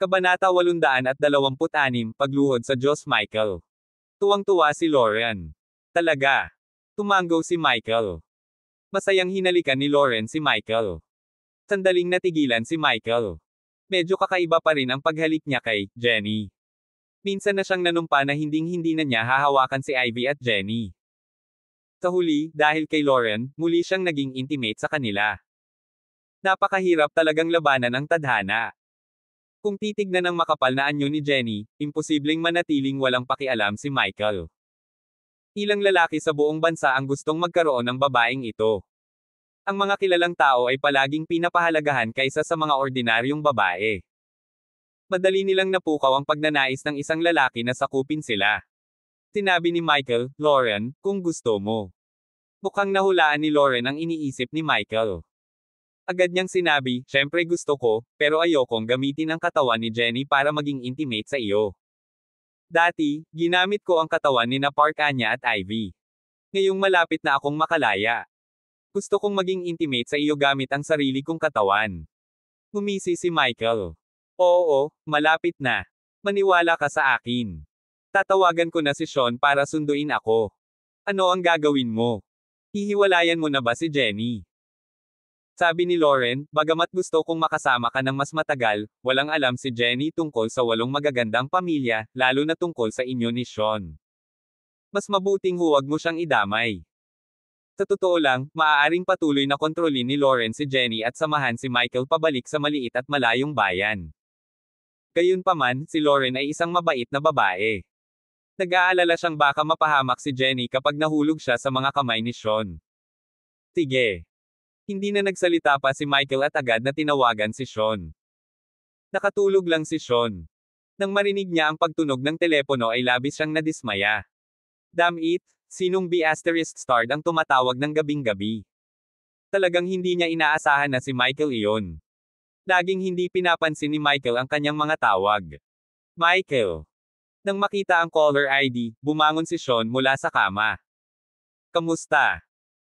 Kabanata 826, Pagluhod sa Diyos Michael. Tuwang-tuwa si Lauren. Talaga. Tumango si Michael. Masayang hinalikan ni Lauren si Michael. Sandaling natigilan si Michael. Medyo kakaiba pa rin ang paghalik niya kay Jenny. Minsan na siyang nanumpa na hinding-hindi na niya hahawakan si Ivy at Jenny. Sa huli, dahil kay Lauren, muli siyang naging intimate sa kanila. Napakahirap talagang labanan ang tadhana. Kung titignan ng makapal na anyo ni Jenny, imposibleng manatiling walang pakialam si Michael. Ilang lalaki sa buong bansa ang gustong magkaroon ng babaeng ito. Ang mga kilalang tao ay palaging pinapahalagahan kaysa sa mga ordinaryong babae. Madali nilang napukaw ang pagnanais ng isang lalaki na sakupin sila. Sinabi ni Michael, "Lauren, kung gusto mo." Mukhang nahulaan ni Lauren ang iniisip ni Michael. Agad niyang sinabi, "Syempre gusto ko, pero ayokong gamitin ang katawan ni Jenny para maging intimate sa iyo. Dati, ginamit ko ang katawan ni Park Anya at Ivy. Ngayong malapit na akong makalaya. Gusto kong maging intimate sa iyo gamit ang sarili kong katawan." Ngumisi si Michael. "Oo, malapit na. Maniwala ka sa akin. Tatawagan ko na si Sean para sunduin ako. Ano ang gagawin mo? Hihiwalayan mo na ba si Jenny?" Sabi ni Lauren, "Bagamat gusto kong makasama ka ng mas matagal, walang alam si Jenny tungkol sa 8 magagandang pamilya, lalo na tungkol sa inyo ni Sean. Mas mabuting huwag mo siyang idamay." Sa totoo lang, maaaring patuloy na kontrolin ni Lauren si Jenny at samahan si Michael pabalik sa maliit at malayong bayan. Gayunpaman, si Lauren ay isang mabait na babae. Nag-aalala siyang baka mapahamak si Jenny kapag nahulog siya sa mga kamay ni Sean. "Sige." Hindi na nagsalita pa si Michael at agad na tinawagan si Sean. Nakatulog lang si Sean. Nang marinig niya ang pagtunog ng telepono ay labis siyang nadismaya. Damn it, sinong B***starred ang tumatawag ng gabing-gabi? Talagang hindi niya inaasahan na si Michael iyon. Laging hindi pinapansin ni Michael ang kanyang mga tawag. "Michael." Nang makita ang caller ID, bumangon si Sean mula sa kama. "Kamusta?"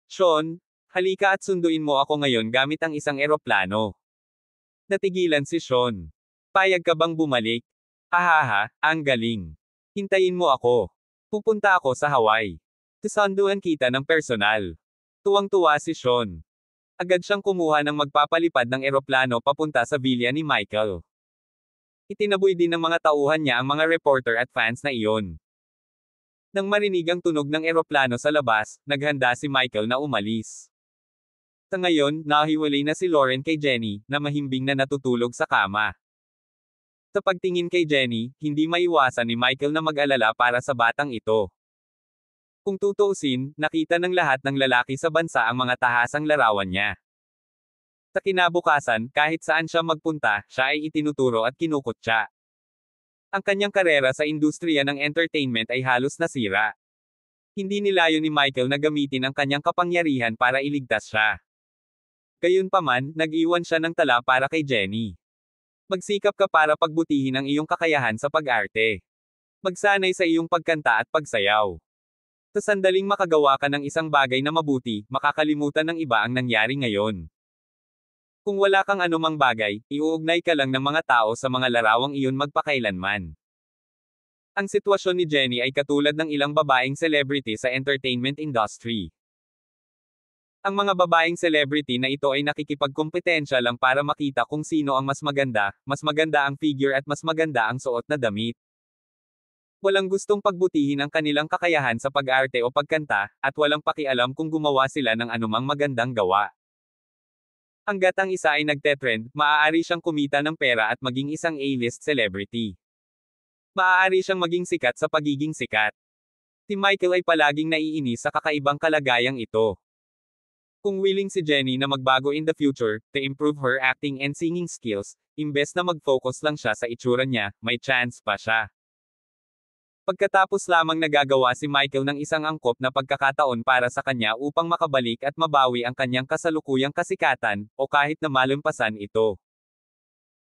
"Sean, halika at sunduin mo ako ngayon gamit ang isang eroplano." Natigilan si Sean. "Payag ka bang bumalik?" "Hahaha, ang galing. Hintayin mo ako. Pupunta ako sa Hawaii. Susunduan kita ng personal." Tuwang-tuwa si Sean. Agad siyang kumuha ng magpapalipad ng eroplano papunta sa villa ni Michael. Itinaboy din ng mga tauhan niya ang mga reporter at fans na iyon. Nang marinig ang tunog ng eroplano sa labas, naghanda si Michael na umalis. Sa ngayon, nahiwalay na si Lauren kay Jenny, na mahimbing na natutulog sa kama. Sa pagtingin kay Jenny, hindi maiwasan ni Michael na mag-alala para sa batang ito. Kung tutuusin, nakita ng lahat ng lalaki sa bansa ang mga tahasang larawan niya. Sa kinabukasan, kahit saan siya magpunta, siya ay itinuturo at kinukutya. Ang kanyang karera sa industriya ng entertainment ay halos nasira. Hindi nilayo ni Michael na gamitin ang kanyang kapangyarihan para iligtas siya. Gayunpaman, nag-iwan siya ng tala para kay Jenny. "Magsikap ka para pagbutihin ang iyong kakayahan sa pag-arte. Magsanay sa iyong pagkanta at pagsayaw. Sa sandaling makagawa ka ng isang bagay na mabuti, makakalimutan ng iba ang nangyari ngayon. Kung wala kang anumang bagay, iuugnay ka lang ng mga tao sa mga larawang iyon magpakailanman." Ang sitwasyon ni Jenny ay katulad ng ilang babaeng celebrity sa entertainment industry. Ang mga babaeng celebrity na ito ay nakikipagkompetensya lang para makita kung sino ang mas maganda ang figure at mas maganda ang suot na damit. Walang gustong pagbutihin ang kanilang kakayahan sa pag-arte o pagkanta, at walang pakialam kung gumawa sila ng anumang magandang gawa. Hangga't ang isa ay nagtetrend, maaari siyang kumita ng pera at maging isang A-list celebrity. Maaari siyang maging sikat sa pagiging sikat. Si Michael ay palaging naiinis sa kakaibang kalagayang ito. Kung willing si Jenny na magbago in the future, to improve her acting and singing skills, imbes na mag-focus lang siya sa itsura niya, may chance pa siya. Pagkatapos lamang nagagawa si Michael ng isang angkop na pagkakataon para sa kanya upang makabalik at mabawi ang kanyang kasalukuyang kasikatan, o kahit na malampasan ito.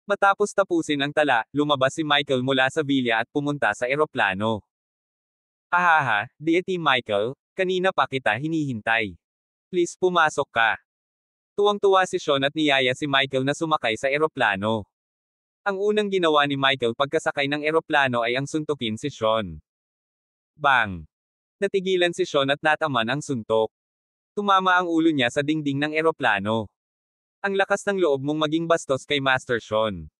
Matapos tapusin ang tala, lumabas si Michael mula sa villa at pumunta sa eroplano. "Hahaha, Deity Michael, kanina pa kita hinihintay. Please pumasok ka." Tuwang-tuwa si Sean at niyaya si Michael na sumakay sa eroplano. Ang unang ginawa ni Michael pagkasakay ng eroplano ay ang suntukin si Sean. Bang! Natigilan si Sean at nataman ang suntok. Tumama ang ulo niya sa dingding ng eroplano. Ang lakas ng loob mong maging bastos kay Master Sean.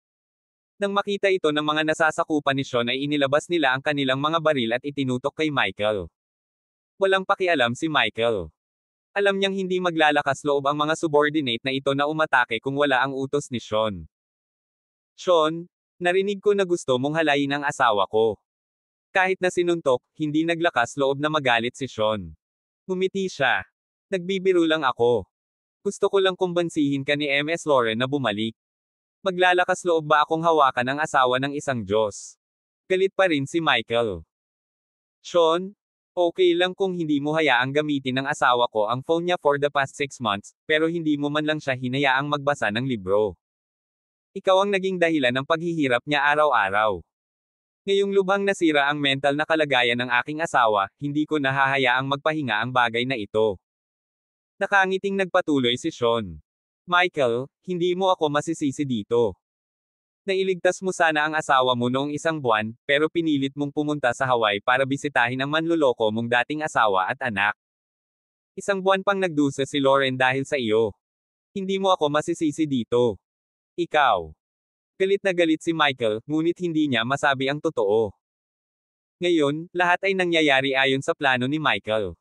Nang makita ito ng mga nasasakupan ni Sean ay inilabas nila ang kanilang mga baril at itinutok kay Michael. Walang pakialam si Michael. Alam niyang hindi maglalakas loob ang mga subordinate na ito na umatake kung wala ang utos ni Sean. Sean, narinig ko na gusto mong halayin ang asawa ko. Kahit na sinuntok, hindi naglakas loob na magalit si Sean. Ngumiti siya. Nagbibiro lang ako. Gusto ko lang kumbansihin ka ni MS Lauren na bumalik. Maglalakas loob ba akong hawakan ang asawa ng isang Diyos? Galit pa rin si Michael. Sean, okay lang kung hindi mo hayaang gamitin ng asawa ko ang phone niya for the past 6 months, pero hindi mo man lang siya hinayaang magbasa ng libro. Ikaw ang naging dahilan ng paghihirap niya araw-araw. Ngayong lubhang nasira ang mental na kalagayan ng aking asawa, hindi ko nahahayaang magpahinga ang bagay na ito. Nakangiting nagpatuloy si Sean. Michael, hindi mo ako masisisi dito. Nailigtas mo sana ang asawa mo noong 1 buwan, pero pinilit mong pumunta sa Hawaii para bisitahin ang manloloko mong dating asawa at anak. 1 buwan pang nagdusa si Lauren dahil sa iyo. Hindi mo ako masisisi dito. Ikaw. Galit na galit si Michael, ngunit hindi niya masabi ang totoo. Ngayon, lahat ay nangyayari ayon sa plano ni Michael.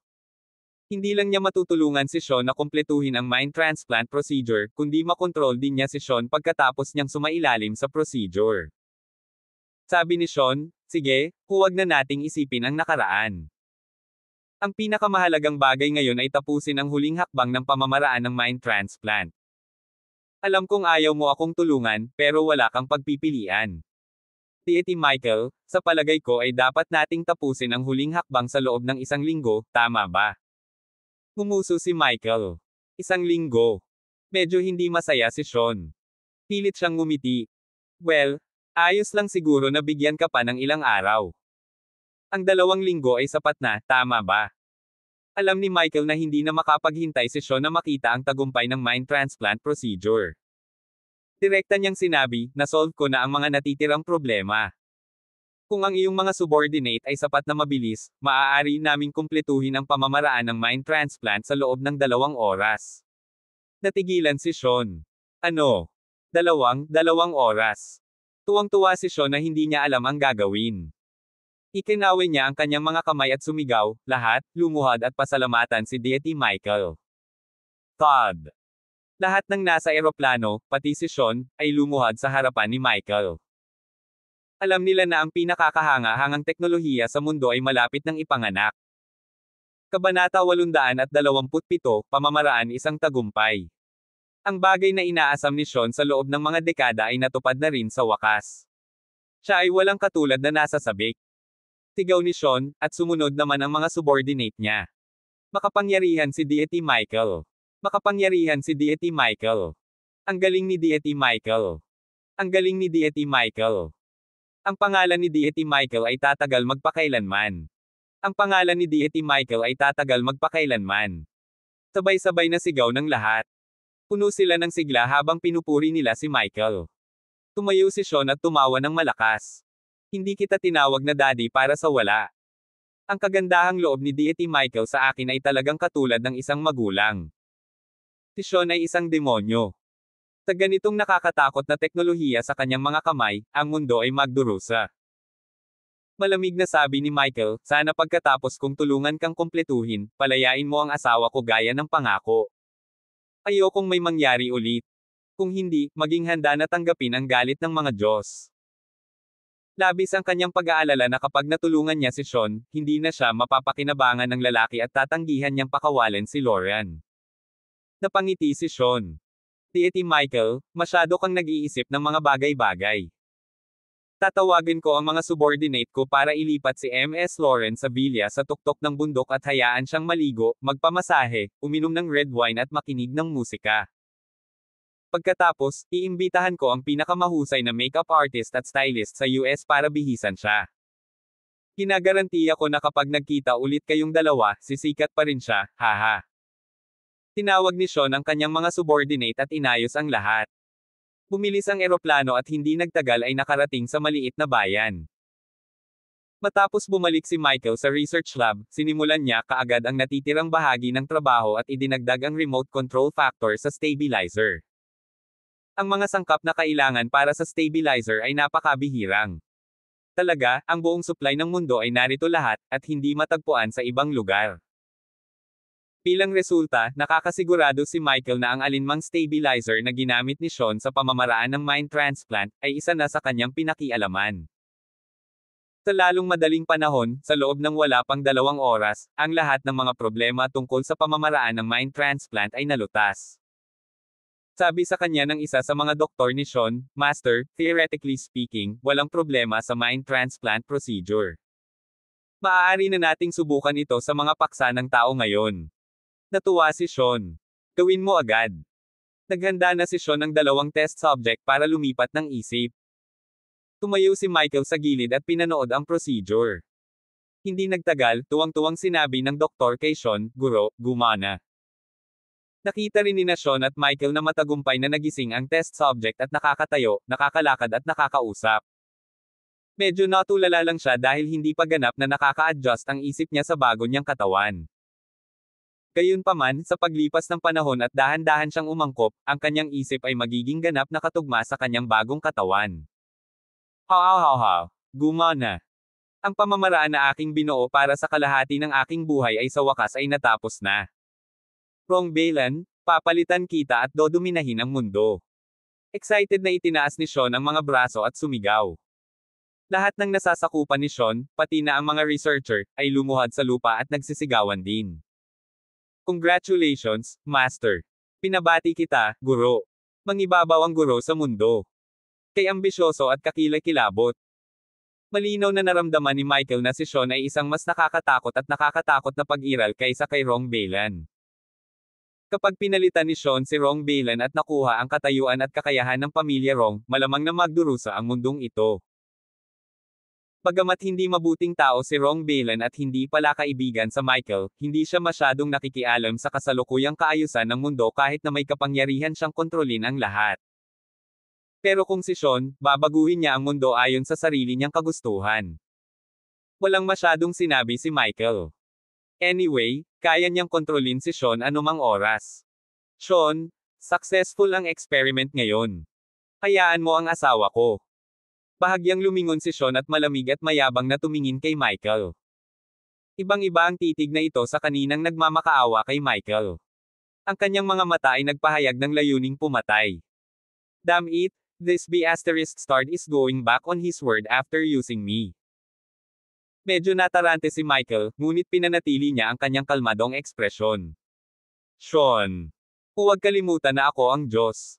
Hindi lang niya matutulungan si Sean na kumpletuhin ang mind transplant procedure, kundi makontrol din niya si Sean pagkatapos niyang sumailalim sa procedure. Sabi ni Sean, sige, huwag na nating isipin ang nakaraan. Ang pinakamahalagang bagay ngayon ay tapusin ang huling hakbang ng pamamaraan ng mind transplant. Alam kong ayaw mo akong tulungan, pero wala kang pagpipilian. Deity Michael, sa palagay ko ay dapat nating tapusin ang huling hakbang sa loob ng 1 linggo, tama ba? Ngumuso si Michael. 1 linggo. Medyo hindi masaya si Sean. Pilit siyang ngumiti. Well, ayos lang siguro na bigyan ka pa ng ilang araw. Ang 2 linggo ay sapat na, tama ba? Alam ni Michael na hindi na makapaghintay si Sean na makita ang tagumpay ng mind transplant procedure. Direkta niyang sinabi, nasolve ko na ang mga natitirang problema. Kung ang iyong mga subordinate ay sapat na mabilis, maaari naming kumpletuhin ang pamamaraan ng mind transplant sa loob ng 2 oras. Natigilan si Sean. Ano? 2 oras. Tuwang-tuwa si Sean na hindi niya alam ang gagawin. Ikinawin niya ang kanyang mga kamay at sumigaw, lahat, lumuhad at pasalamatan si Deity Michael. Todd. Lahat ng nasa eroplano, pati si Sean, ay lumuhad sa harapan ni Michael. Alam nila na ang pinakakahanga-hangang teknolohiya sa mundo ay malapit ng ipanganak. Kabanata 827, Pamamaraan isang tagumpay. Ang bagay na inaasam ni Sean sa loob ng mga dekada ay natupad na rin sa wakas. Siya ay walang katulad na nasa sabik. Sigaw ni Sean, at sumunod naman ang mga subordinate niya. Makapangyarihan si Deity Michael. Makapangyarihan si Deity Michael. Ang galing ni Deity Michael. Ang galing ni Deity Michael. Ang pangalan ni Deity Michael ay tatagal magpakailanman. Ang pangalan ni Deity Michael ay tatagal magpakailanman. Sabay-sabay na sigaw ng lahat. Puno sila ng sigla habang pinupuri nila si Michael. Tumayo si Sean at tumawa ng malakas. Hindi kita tinawag na daddy para sa wala. Ang kagandahang loob ni Deity Michael sa akin ay talagang katulad ng isang magulang. Si Sean ay isang demonyo. Sa ganitong nakakatakot na teknolohiya sa kanyang mga kamay, ang mundo ay magdurusa. Malamig na sabi ni Michael, sana pagkatapos kong tulungan kang kumpletuhin, palayain mo ang asawa ko gaya ng pangako. Ayokong may mangyari ulit. Kung hindi, maging handa na tanggapin ang galit ng mga Diyos. Labis ang kanyang pag-aalala na kapag natulungan niya si Sean, hindi na siya mapapakinabangan ng lalaki at tatanggihan niyang pakawalan si Lauren. Napangiti si Sean. Deity Michael, masyado kang nag-iisip ng mga bagay-bagay. Tatawagin ko ang mga subordinate ko para ilipat si MS Lauren sa villa sa tuktok ng bundok at hayaan siyang maligo, magpamasahe, uminom ng red wine at makinig ng musika. Pagkatapos, iimbitahan ko ang pinakamahusay na makeup artist at stylist sa US para bihisan siya. Ginagarantiya ko na kapag nagkita ulit kayong dalawa, sisikat pa rin siya, haha. Tinawag ni Sean ang kanyang mga subordinate at inayos ang lahat. Bumilis ang eroplano at hindi nagtagal ay nakarating sa maliit na bayan. Matapos bumalik si Michael sa research lab, sinimulan niya kaagad ang natitirang bahagi ng trabaho at idinagdag ang remote control factor sa stabilizer. Ang mga sangkap na kailangan para sa stabilizer ay napakabihirang. Talaga, ang buong supply ng mundo ay narito lahat, at hindi matagpuan sa ibang lugar. Bilang resulta, nakakasigurado si Michael na ang alinmang stabilizer na ginamit ni Sean sa pamamaraan ng mind transplant, ay isa na sa kanyang pinakialaman. Sa lalong madaling panahon, sa loob ng wala pang 2 oras, ang lahat ng mga problema tungkol sa pamamaraan ng mind transplant ay nalutas. Sabi sa kanya ng isa sa mga doktor ni Sean, "Master, theoretically speaking, walang problema sa mind transplant procedure. Maaari na nating subukan ito sa mga paksa ng tao ngayon." Natuwa si Sean. "Gawin mo agad." Naghanda na si Sean ng 2 test subject para lumipat ng isip. Tumayo si Michael sa gilid at pinanood ang procedure. Hindi nagtagal, tuwang-tuwang sinabi ng doktor kay Sean, "Guro, gumana." Nakita rin ni Sean at Michael na matagumpay na nagising ang test subject at nakakatayo, nakakalakad at nakakausap. Medyo natulala lang siya dahil hindi pa ganap na nakaka-adjust ang isip niya sa bago niyang katawan. Gayunpaman, sa paglipas ng panahon at dahan-dahan siyang umangkop, ang kanyang isip ay magiging ganap na katugma sa kanyang bagong katawan. Gumana. Ang pamamaraan na aking binuo para sa kalahati ng aking buhay ay sa wakas ay natapos na. Wrong Balan, papalitan kita at dodominahin ang mundo. Excited na itinaas ni Sean ang mga braso at sumigaw. Lahat ng nasasakupan ni Sean, pati na ang mga researcher, ay lumuhad sa lupa at nagsisigawan din. "Congratulations, Master. Pinabati kita, Guro. Mangibabaw ang guro sa mundo. Kay ambisyoso at kakilakilabot." Malinaw na naramdaman ni Michael na si Sean ay isang mas nakakatakot na pag-iral kaysa kay Wrong Balan. Kapag pinalitan ni Sean si Wrong Balan at nakuha ang katayuan at kakayahan ng pamilya Wrong, malamang na magdurusa ang mundong ito. Bagamat hindi mabuting tao si Wrong Balan at hindi pala kaibigan sa Michael, hindi siya masyadong nakikialam sa kasalukuyang kaayusan ng mundo kahit na may kapangyarihan siyang kontrolin ang lahat. Pero kung si Sean, babaguhin niya ang mundo ayon sa sarili niyang kagustuhan. Walang masyadong sinabi si Michael. Anyway, kaya niyang kontrolin si Sean anumang oras. "Sean, successful ang experiment ngayon. Hayaan mo ang asawa ko." Bahagyang lumingon si Sean at malamig at mayabang na tumingin kay Michael. Ibang-iba ang titig na ito sa kaninang nagmamakaawa kay Michael. Ang kanyang mga mata ay nagpahayag ng layuning pumatay. "Damn it, this B***star is going back on his word after using me." Medyo natarante si Michael, ngunit pinanatili niya ang kanyang kalmadong ekspresyon. "Sean, huwag kalimutan na ako ang Diyos.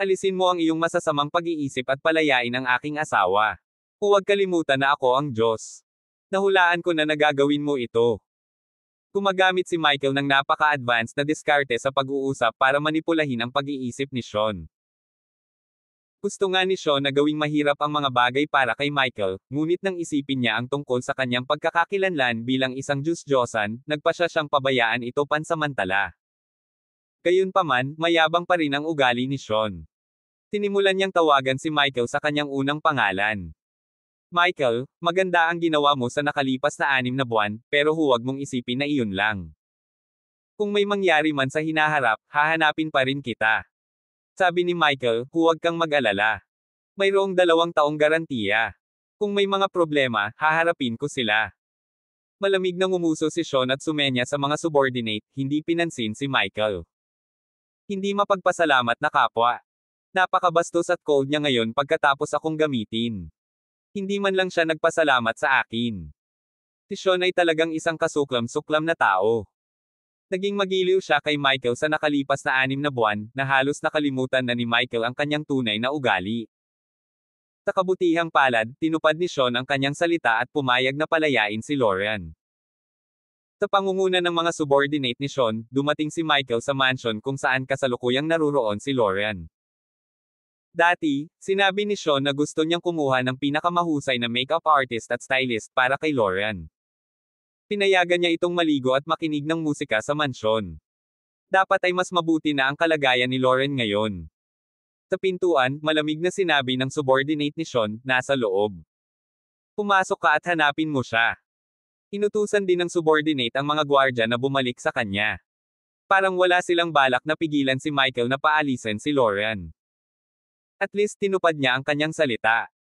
Alisin mo ang iyong masasamang pag-iisip at palayain ang aking asawa. Huwag kalimutan na ako ang Diyos. Nahulaan ko na nagagawin mo ito." Gumagamit si Michael ng napaka-advanced na diskarte sa pag-uusap para manipulahin ang pag-iisip ni Sean. Gusto nga ni Sean na gawing mahirap ang mga bagay para kay Michael, ngunit nang isipin niya ang tungkol sa kanyang pagkakakilanlan bilang isang Diyos-Diyosan, nagpasya siyang pabayaan ito pansamantala. Gayunpaman, mayabang pa rin ang ugali ni Sean. Sinimulan niyang tawagan si Michael sa kanyang unang pangalan. "Michael, maganda ang ginawa mo sa nakalipas na 6 na buwan, pero huwag mong isipin na iyon lang. Kung may mangyari man sa hinaharap, hahanapin pa rin kita." Sabi ni Michael, "Huwag kang mag-alala. Mayroong 2 taong garantiya. Kung may mga problema, haharapin ko sila." Malamig na ngumuso si Sean at sumenya sa mga subordinate, hindi pinansin si Michael. "Hindi mapagpasalamat na kapwa. Napakabastos at cold niya ngayon pagkatapos akong gamitin. Hindi man lang siya nagpasalamat sa akin." Si Sean ay talagang isang kasuklam-suklam na tao. Naging magiliw siya kay Michael sa nakalipas na 6 na buwan, na halos nakalimutan na ni Michael ang kanyang tunay na ugali. Sa kabutihang palad, tinupad ni Sean ang kanyang salita at pumayag na palayain si Lauren. Sa pangunguna ng mga subordinate ni Sean, dumating si Michael sa mansion kung saan kasalukuyang naruroon si Lauren. Dati, sinabi ni Sean na gusto niyang kumuha ng pinakamahusay na makeup artist at stylist para kay Lauren. Pinayagan niya itong maligo at makinig ng musika sa mansyon. Dapat ay mas mabuti na ang kalagayan ni Lauren ngayon. Sa pintuan, malamig na sinabi ng subordinate ni Sean, nasa loob. Pumasok ka at hanapin mo siya. Inutusan din ng subordinate ang mga gwardya na bumalik sa kanya. Parang wala silang balak na pigilan si Michael na paalisin si Lauren. At least tinupad niya ang kanyang salita.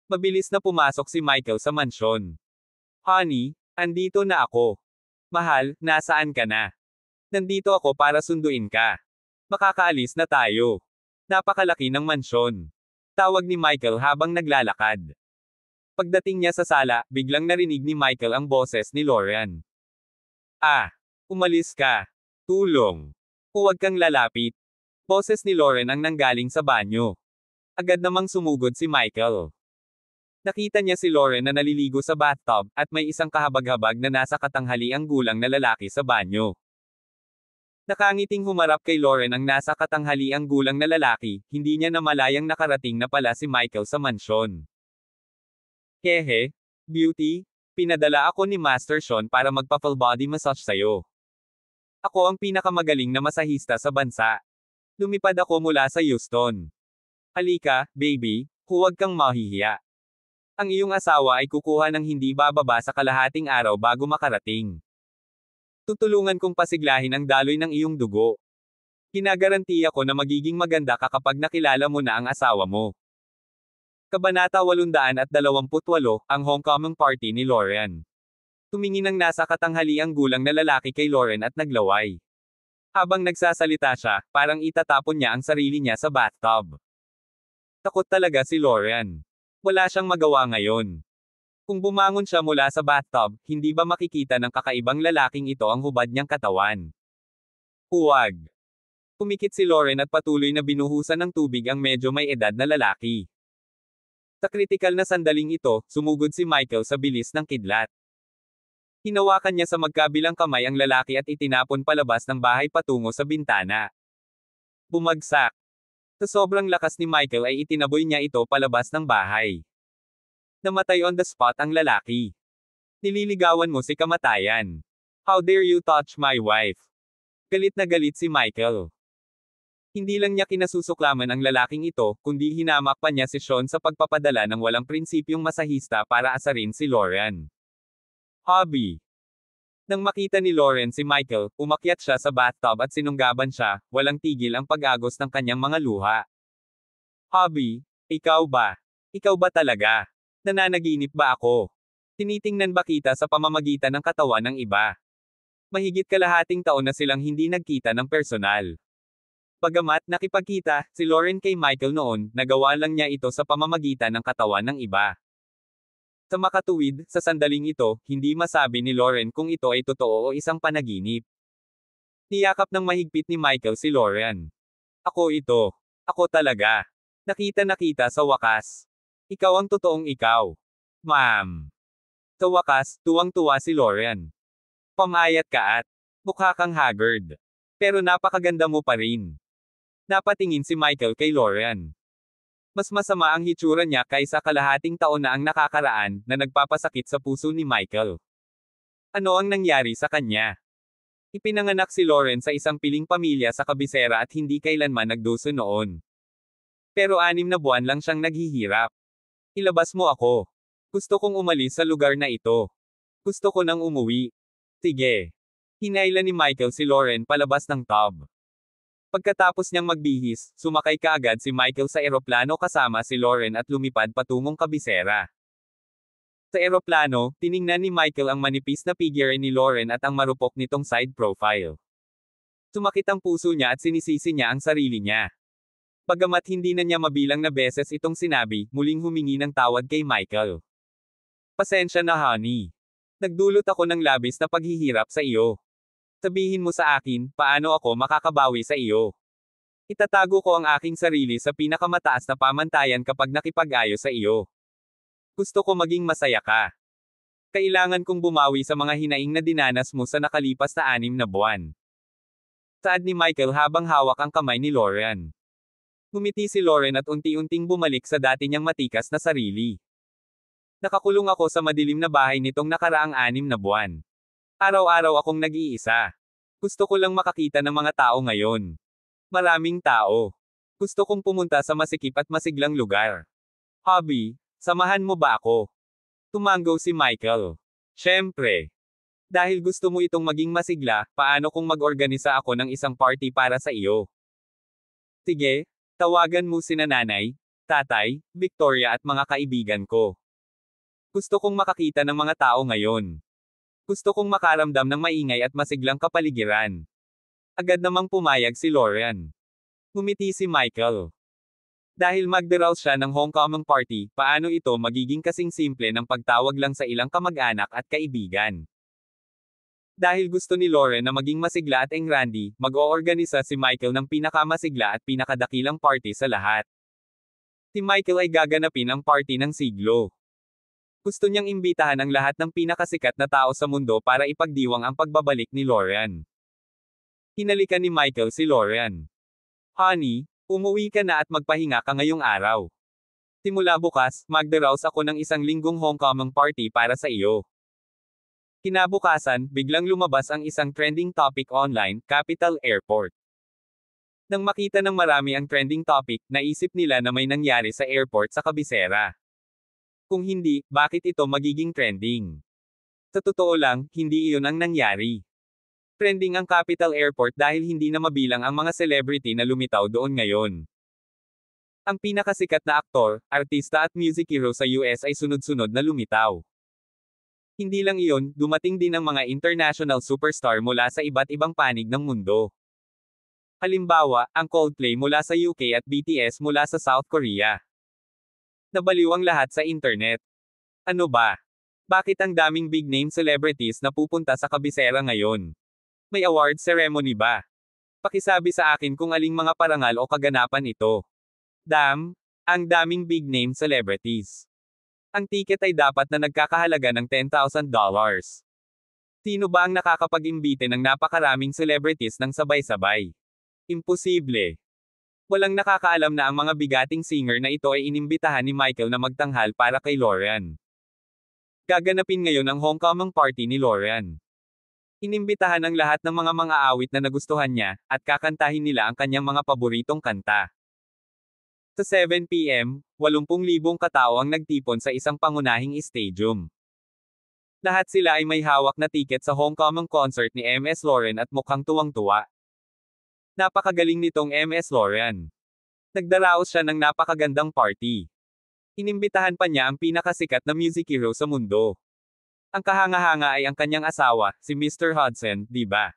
Mabilis na pumasok si Michael sa mansyon. Honey, andito na ako. Mahal, nasaan ka na? Nandito ako para sunduin ka. Makakaalis na tayo. Napakalaki ng mansyon. Tawag ni Michael habang naglalakad. Pagdating niya sa sala, biglang narinig ni Michael ang boses ni Lauren. Ah! Umalis ka. Tulong. Huwag kang lalapit. Boses ni Lauren ang nanggaling sa banyo. Agad namang sumugod si Michael. Nakita niya si Lauren na naliligo sa bathtub, at may isang kahabag-habag na nasa katanghaliang gulang na lalaki sa banyo. Nakangiting humarap kay Lauren ang nasa katanghaliang gulang na lalaki, hindi niya namalayang nakarating na pala si Michael sa mansyon. Hehe, beauty, pinadala ako ni Master Sean para magpa-full body massage sa'yo. Ako ang pinakamagaling na masahista sa bansa. Lumipad ako mula sa Houston. Halika, baby, huwag kang mahihiya. Ang iyong asawa ay kukuha ng hindi bababa sa kalahating araw bago makarating. Tutulungan kong pasiglahin ang daloy ng iyong dugo. Ginagarantiya ko na magiging maganda ka kapag nakilala mo na ang asawa mo. Kabanata 828, ang homecoming party ni Lauren. Tumingin ang nasa katanghaliang gulang na lalaki kay Lauren at naglaway. Habang nagsasalita siya, parang itatapon niya ang sarili niya sa bathtub. Takot talaga si Lauren. Wala siyang magawa ngayon. Kung bumangon siya mula sa bathtub, hindi ba makikita ng kakaibang lalaking ito ang hubad niyang katawan? Huwag. Pumikit si Lauren at patuloy na binuhusan ng tubig ang medyo may edad na lalaki. Sa kritikal na sandaling ito, sumugod si Michael sa bilis ng kidlat. Hinawakan niya sa magkabilang kamay ang lalaki at itinapon palabas ng bahay patungo sa bintana. Bumagsak. Sa sobrang lakas ni Michael ay itinaboy niya ito palabas ng bahay. Namatay on the spot ang lalaki. Nililigawan mo si kamatayan. How dare you touch my wife? Galit na galit si Michael. Hindi lang niya kinasusuklaman ang lalaking ito, kundi hinamak pa niya si Sean sa pagpapadala ng walang prinsipyong masahista para asarin si Lauren. Hobby. Nang makita ni Lauren si Michael, umakyat siya sa bathtub at sinunggaban siya, walang tigil ang pag-agos ng kanyang mga luha. Hobby, ikaw ba? Ikaw ba talaga? Nananaginip ba ako? Tinitingnan ba kita sa pamamagitan ng katawan ng iba? Mahigit kalahating taon na silang hindi nagkita ng personal. Bagamat nakipagkita si Lauren kay Michael noon, nagawa lang niya ito sa pamamagitan ng katawan ng iba. Sa makatuwid, sa sandaling ito, hindi masabi ni Lauren kung ito ay totoo o isang panaginip. Niyakap ng mahigpit ni Michael si Lauren. Ako ito. Ako talaga. Nakita sa wakas. Ikaw ang totoong ikaw. Ma'am. Sa wakas, tuwang-tuwa si Lauren. Pamayat ka at mukha kang haggard. Pero napakaganda mo pa rin. Napatingin si Michael kay Lauren. Mas masama ang hitsura niya kaysa kalahating taon na ang nakakaraan, na nagpapasakit sa puso ni Michael. Ano ang nangyari sa kanya? Ipinanganak si Lauren sa isang piling pamilya sa kabisera at hindi kailanman nagduso noon. Pero 6 na buwan lang siyang naghihirap. Ilabas mo ako. Gusto kong umalis sa lugar na ito. Gusto ko nang umuwi. Sige. Hinailan ni Michael si Lauren palabas ng tub. Pagkatapos niyang magbihis, sumakay kaagad si Michael sa eroplano kasama si Lauren at lumipad patungong kabisera. Sa eroplano, tiningnan ni Michael ang manipis na figure ni Lauren at ang marupok nitong side profile. Sumakit ang puso niya at sinisisi niya ang sarili niya. Bagamat hindi na niya mabilang na beses itong sinabi, muling humingi ng tawad kay Michael. Pasensya na honey. Nagdulot ako ng labis na paghihirap sa iyo. Sabihin mo sa akin, paano ako makakabawi sa iyo? Itatago ko ang aking sarili sa pinakamataas na pamantayan kapag nakipag-ayos sa iyo. Gusto ko maging masaya ka. Kailangan kong bumawi sa mga hinaing na dinanas mo sa nakalipas na 6 na buwan. Saad ni Michael habang hawak ang kamay ni Lauren. Ngumiti si Lauren at unti-unting bumalik sa dati niyang matikas na sarili. Nakakulong ako sa madilim na bahay nitong nakaraang 6 na buwan. Araw-araw akong nag-iisa. Gusto ko lang makakita ng mga tao ngayon. Maraming tao. Gusto kong pumunta sa masikip at masiglang lugar. Hobby, samahan mo ba ako? Tumanggo si Michael. Siyempre. Dahil gusto mo itong maging masigla, paano kung mag-organisa ako ng isang party para sa iyo? Sige, tawagan mo sina nanay, tatay, Victoria at mga kaibigan ko. Gusto kong makakita ng mga tao ngayon. Gusto kong makaramdam ng maingay at masiglang kapaligiran. Agad namang pumayag si Lauren. Ngumiti si Michael. Dahil magdaraos siya ng homecoming party, paano ito magiging kasing simple ng pagtawag lang sa ilang kamag-anak at kaibigan? Dahil gusto ni Lauren na maging masigla at engrandi, mag-oorganisa si Michael ng pinakamasigla at pinakadakilang party sa lahat. Si Michael ay gaganapin ang party ng siglo. Gusto niyang imbitahan ang lahat ng pinakasikat na tao sa mundo para ipagdiwang ang pagbabalik ni Lauren. Hinalikan ni Michael si Lauren. Honey, umuwi ka na at magpahinga ka ngayong araw. Simula bukas, magdaraos ako ng isang linggong homecoming party para sa iyo. Kinabukasan, biglang lumabas ang isang trending topic online, Capital Airport. Nang makita ng marami ang trending topic, naisip nila na may nangyari sa airport sa kabisera. Kung hindi, bakit ito magiging trending? Sa totoo lang, hindi iyon ang nangyari. Trending ang Capital Airport dahil hindi na mabilang ang mga celebrity na lumitaw doon ngayon. Ang pinakasikat na aktor, artista at music hero sa US ay sunod-sunod na lumitaw. Hindi lang iyon, dumating din ang mga international superstar mula sa iba't ibang panig ng mundo. Halimbawa, ang Coldplay mula sa UK at BTS mula sa South Korea. Nabaliw ang lahat sa internet. Ano ba? Bakit ang daming big name celebrities na pupunta sa kabisera ngayon? May award ceremony ba? Pakisabi sa akin kung aling mga parangal o kaganapan ito. Ang daming big name celebrities. Ang tiket ay dapat na nagkakahalaga ng $10,000. Sino ba ang nakakapag-imbite ng napakaraming celebrities ng sabay-sabay? Imposible. Walang nakakaalam na ang mga bigating singer na ito ay inimbitahan ni Michael na magtanghal para kay Lauren. Gaganapin ngayon ang homecoming party ni Lauren. Inimbitahan ang lahat ng mga awit na nagustuhan niya, at kakantahin nila ang kanyang mga paboritong kanta. Sa 7 p.m., 80,000 katao ang nagtipon sa isang pangunahing stadium. Lahat sila ay may hawak na tiket sa homecoming concert ni MS Lauren at mukhang tuwang-tuwa. Napakagaling nitong MS Lauren. Nagdaraos siya ng napakagandang party. Inimbitahan pa niya ang pinakasikat na music hero sa mundo. Ang kahanga-hanga ay ang kanyang asawa, si Mr. Hudson, di ba?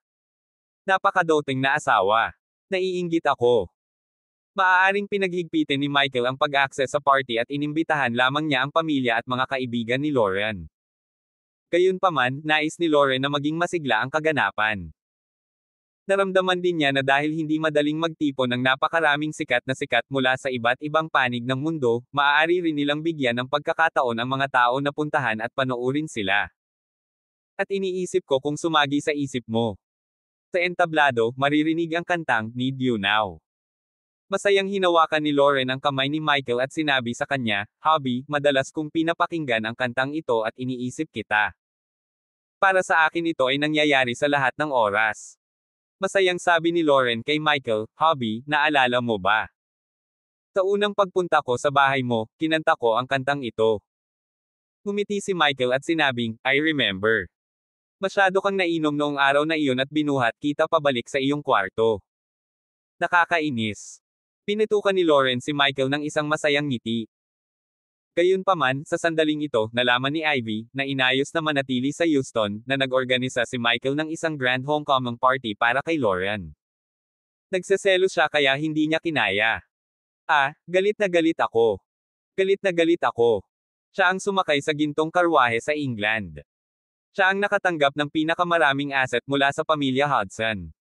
Napakadoting na asawa. Naiinggit ako. Maaaring pinaghigpitin ni Michael ang pag-access sa party at inimbitahan lamang niya ang pamilya at mga kaibigan ni Lauren. Gayunpaman, nais ni Lauren na maging masigla ang kaganapan. Naramdaman din niya na dahil hindi madaling magtipon ng napakaraming sikat mula sa iba't ibang panig ng mundo, maaari rin nilang bigyan ng pagkakataon ang mga tao na puntahan at panoorin sila. At iniisip ko kung sumagi sa isip mo. Sa entablado, maririnig ang kantang, Need You Now. Masayang hinawakan ni Lauren ang kamay ni Michael at sinabi sa kanya, Hobby, madalas kong pinapakinggan ang kantang ito at iniisip kita. Para sa akin ito ay nangyayari sa lahat ng oras. Masayang sabi ni Lauren kay Michael, Hobby, naalala mo ba? Sa unang pagpunta ko sa bahay mo, kinanta ko ang kantang ito. Ngumiti si Michael at sinabing, I remember. Masyado kang nainom noong araw na iyon at binuhat kita pabalik sa iyong kwarto. Nakakainis. Pinitukan ni Lauren si Michael ng isang masayang ngiti. Gayunpaman, sa sandaling ito, nalaman ni Ivy, na inayos na manatili sa Houston, na nag-organisa si Michael ng isang grand homecoming party para kay Lauren. Nagseselos siya kaya hindi niya kinaya. Galit na galit ako. Galit na galit ako. Siya ang sumakay sa gintong karwahe sa England. Siya ang nakatanggap ng pinakamaraming asset mula sa pamilya Hudson.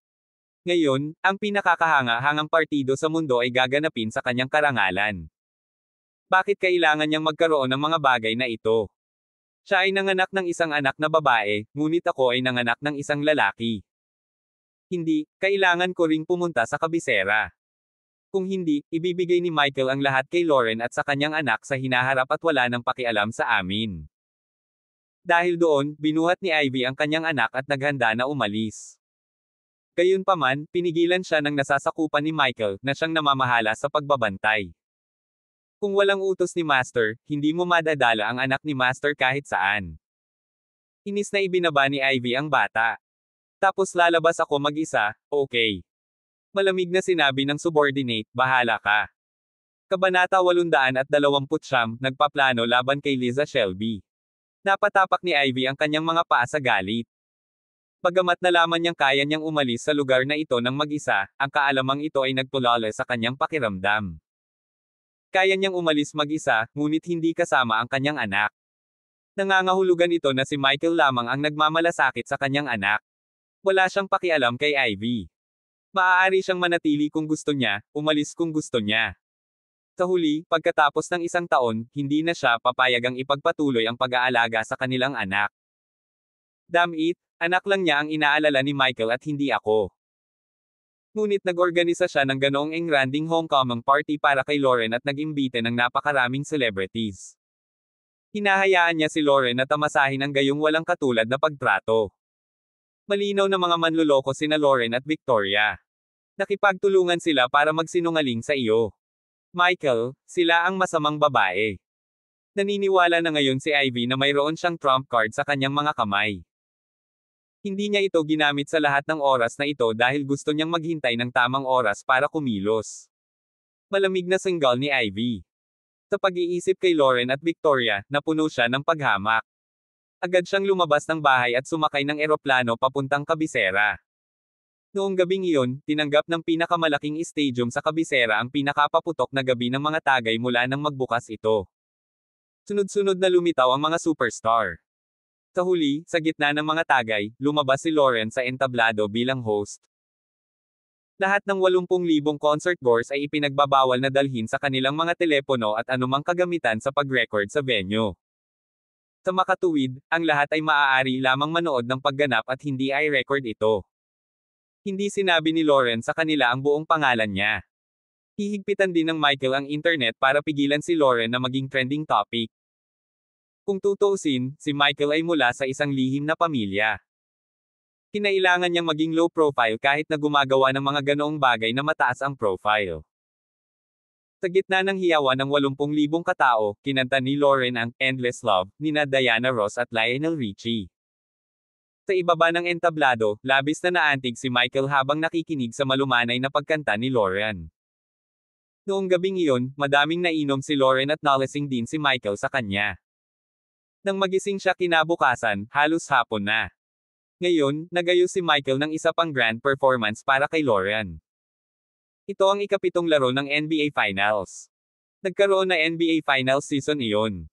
Ngayon, ang pinakakahanga-hangang partido sa mundo ay gaganapin sa kanyang karangalan. Bakit kailangan niyang magkaroon ng mga bagay na ito? Siya ay nanganak ng isang anak na babae, ngunit ako ay nanganak ng isang lalaki. Hindi, kailangan ko ring pumunta sa kabisera. Kung hindi, ibibigay ni Michael ang lahat kay Lauren at sa kanyang anak sa hinaharap at wala nang pakialam sa amin. Dahil doon, binuhat ni Ivy ang kanyang anak at naghanda na umalis. Gayunpaman, pinigilan siya ng nasasakupan ni Michael, na siyang namamahala sa pagbabantay. Kung walang utos ni Master, hindi mo madadala ang anak ni Master kahit saan. Inis na ibinaba ni Ivy ang bata. Tapos lalabas ako mag-isa, okay. Malamig na sinabi ng subordinate, bahala ka. Kabanata 829, nagpaplano laban kay Liza Shelby. Napatapak ni Ivy ang kanyang mga paa sa galit. Bagamat nalaman niyang kaya niyang umalis sa lugar na ito ng mag-isa, ang kaalamang ito ay nagtulala sa kanyang pakiramdam. Kaya niyang umalis mag-isa, ngunit hindi kasama ang kanyang anak. Nangangahulugan ito na si Michael lamang ang nagmamalasakit sa kanyang anak. Wala siyang pakialam kay Ivy. Maaari siyang manatili kung gusto niya, umalis kung gusto niya. Sa huli, pagkatapos ng isang taon, hindi na siya papayagang ipagpatuloy ang pag-aalaga sa kanilang anak. Damn it, anak lang niya ang inaalala ni Michael at hindi ako. Ngunit nag-organisa siya ng ganoong engranding homecoming party para kay Lauren at nag-imbite ng napakaraming celebrities. Hinahayaan niya si Lauren na tamasahin ang gayong walang katulad na pagtrato. Malinaw na mga manluloko sina Lauren at Victoria. Nakipagtulungan sila para magsinungaling sa iyo. Michael, sila ang masamang babae. Naniniwala na ngayon si Ivy na mayroon siyang trump card sa kanyang mga kamay. Hindi niya ito ginamit sa lahat ng oras na ito dahil gusto niyang maghintay ng tamang oras para kumilos. Malamig na singgal ni Ivy. Sa pag-iisip kay Lauren at Victoria, napuno siya ng paghamak. Agad siyang lumabas ng bahay at sumakay ng eroplano papuntang Cabecera. Noong gabing iyon, tinanggap ng pinakamalaking stadium sa Cabecera ang pinakapaputok na gabi ng mga tagay mula nang magbukas ito. Sunod-sunod na lumitaw ang mga superstar. Sa huli, sa gitna ng mga tagay, lumabas si Lauren sa entablado bilang host. Lahat ng 80,000 concertgoers ay ipinagbabawal na dalhin sa kanilang mga telepono at anumang kagamitan sa pag-record sa venue. Sa makatuwid, ang lahat ay maaari lamang manood ng pagganap at hindi ay record ito. Hindi sinabi ni Lauren sa kanila ang buong pangalan niya. Hihigpitan din ng Michael ang internet para pigilan si Lauren na maging trending topic. Kung tutuusin, si Michael ay mula sa isang lihim na pamilya. Kinailangan niyang maging low profile kahit na gumagawa ng mga ganoong bagay na mataas ang profile. Sa gitna ng hiyawan ng 80,000 katao, kinanta ni Lauren ang Endless Love nina Diana Ross at Lionel Richie. Sa ibaba ng entablado, labis na naantig si Michael habang nakikinig sa malumanay na pagkanta ni Lauren. Noong gabing iyon, madaming nainom si Lauren at nalasing din si Michael sa kanya. Nang magising siya kinabukasan, halos hapon na. Ngayon, nagayos si Michael ng isa pang grand performance para kay Lauren. Ito ang ikapitong laro ng NBA Finals. Nagkaroon na NBA Finals season iyon.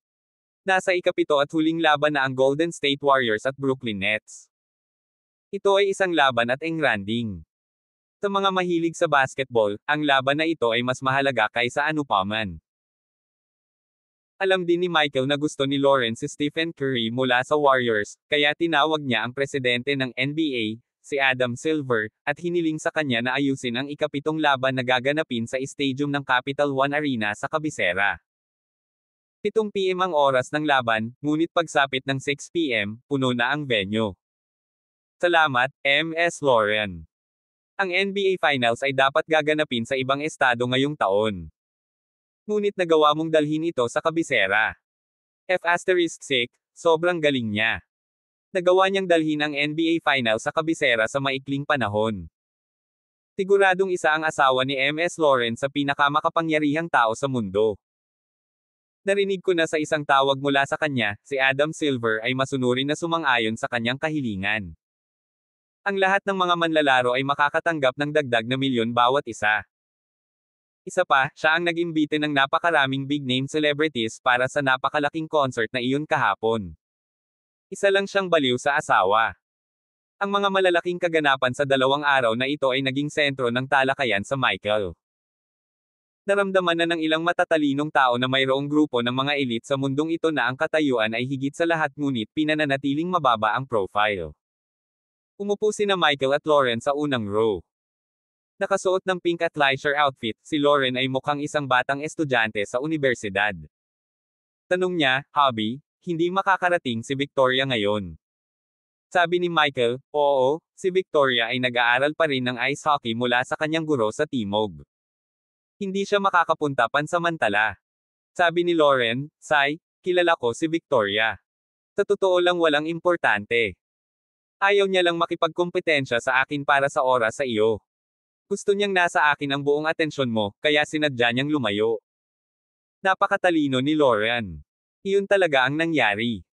Nasa ikapito at huling laban na ang Golden State Warriors at Brooklyn Nets. Ito ay isang laban at engranding. Sa mga mahilig sa basketball, ang laban na ito ay mas mahalaga kaysa anupaman. Alam din ni Michael na gusto ni Lauren si Stephen Curry mula sa Warriors, kaya tinawag niya ang presidente ng NBA, si Adam Silver, at hiniling sa kanya na ayusin ang ikapitong laban na gaganapin sa stadium ng Capital One Arena sa Cabecera. 7 PM ang oras ng laban, ngunit pagsapit ng 6 PM, puno na ang venue. Salamat, Ms. Lauren. Ang NBA Finals ay dapat gaganapin sa ibang estado ngayong taon. Ngunit nagawa mong dalhin ito sa Cabecera. F*6, sobrang galing niya. Nagawa niyang dalhin ang NBA Finals sa Cabecera sa maikling panahon. Siguradong isa ang asawa ni Ms. Lauren sa pinakamakapangyarihang tao sa mundo. Narinig ko na sa isang tawag mula sa kanya, si Adam Silver ay masunurin na sumang-ayon sa kanyang kahilingan. Ang lahat ng mga manlalaro ay makakatanggap ng dagdag na milyon bawat isa. Isa pa, siya ang nag-imbite ng napakaraming big-name celebrities para sa napakalaking concert na iyon kahapon. Isa lang siyang baliw sa asawa. Ang mga malalaking kaganapan sa 2 araw na ito ay naging sentro ng talakayan sa Michael. Naramdaman na ng ilang matatalinong tao na mayroong grupo ng mga elite sa mundong ito na ang katayuan ay higit sa lahat ngunit pinananatiling mababa ang profile. Umupo sina Michael at Lauren sa unang row. Nakasuot ng pink at leisure outfit, si Lauren ay mukhang isang batang estudyante sa unibersidad. Tanong niya, hobby, hindi makakarating si Victoria ngayon. Sabi ni Michael, oo, si Victoria ay nag-aaral pa rin ng ice hockey mula sa kanyang guro sa Timog. Hindi siya makakapunta pansamantala. Sabi ni Lauren, Sai, kilala ko si Victoria. Sa totoo lang walang importante. Ayaw niya lang makipagkompetensya sa akin para sa oras sa iyo. Gusto niyang nasa akin ang buong atensyon mo, kaya sinadya niyang lumayo. Napakatalino ni Lauren. Iyon talaga ang nangyari.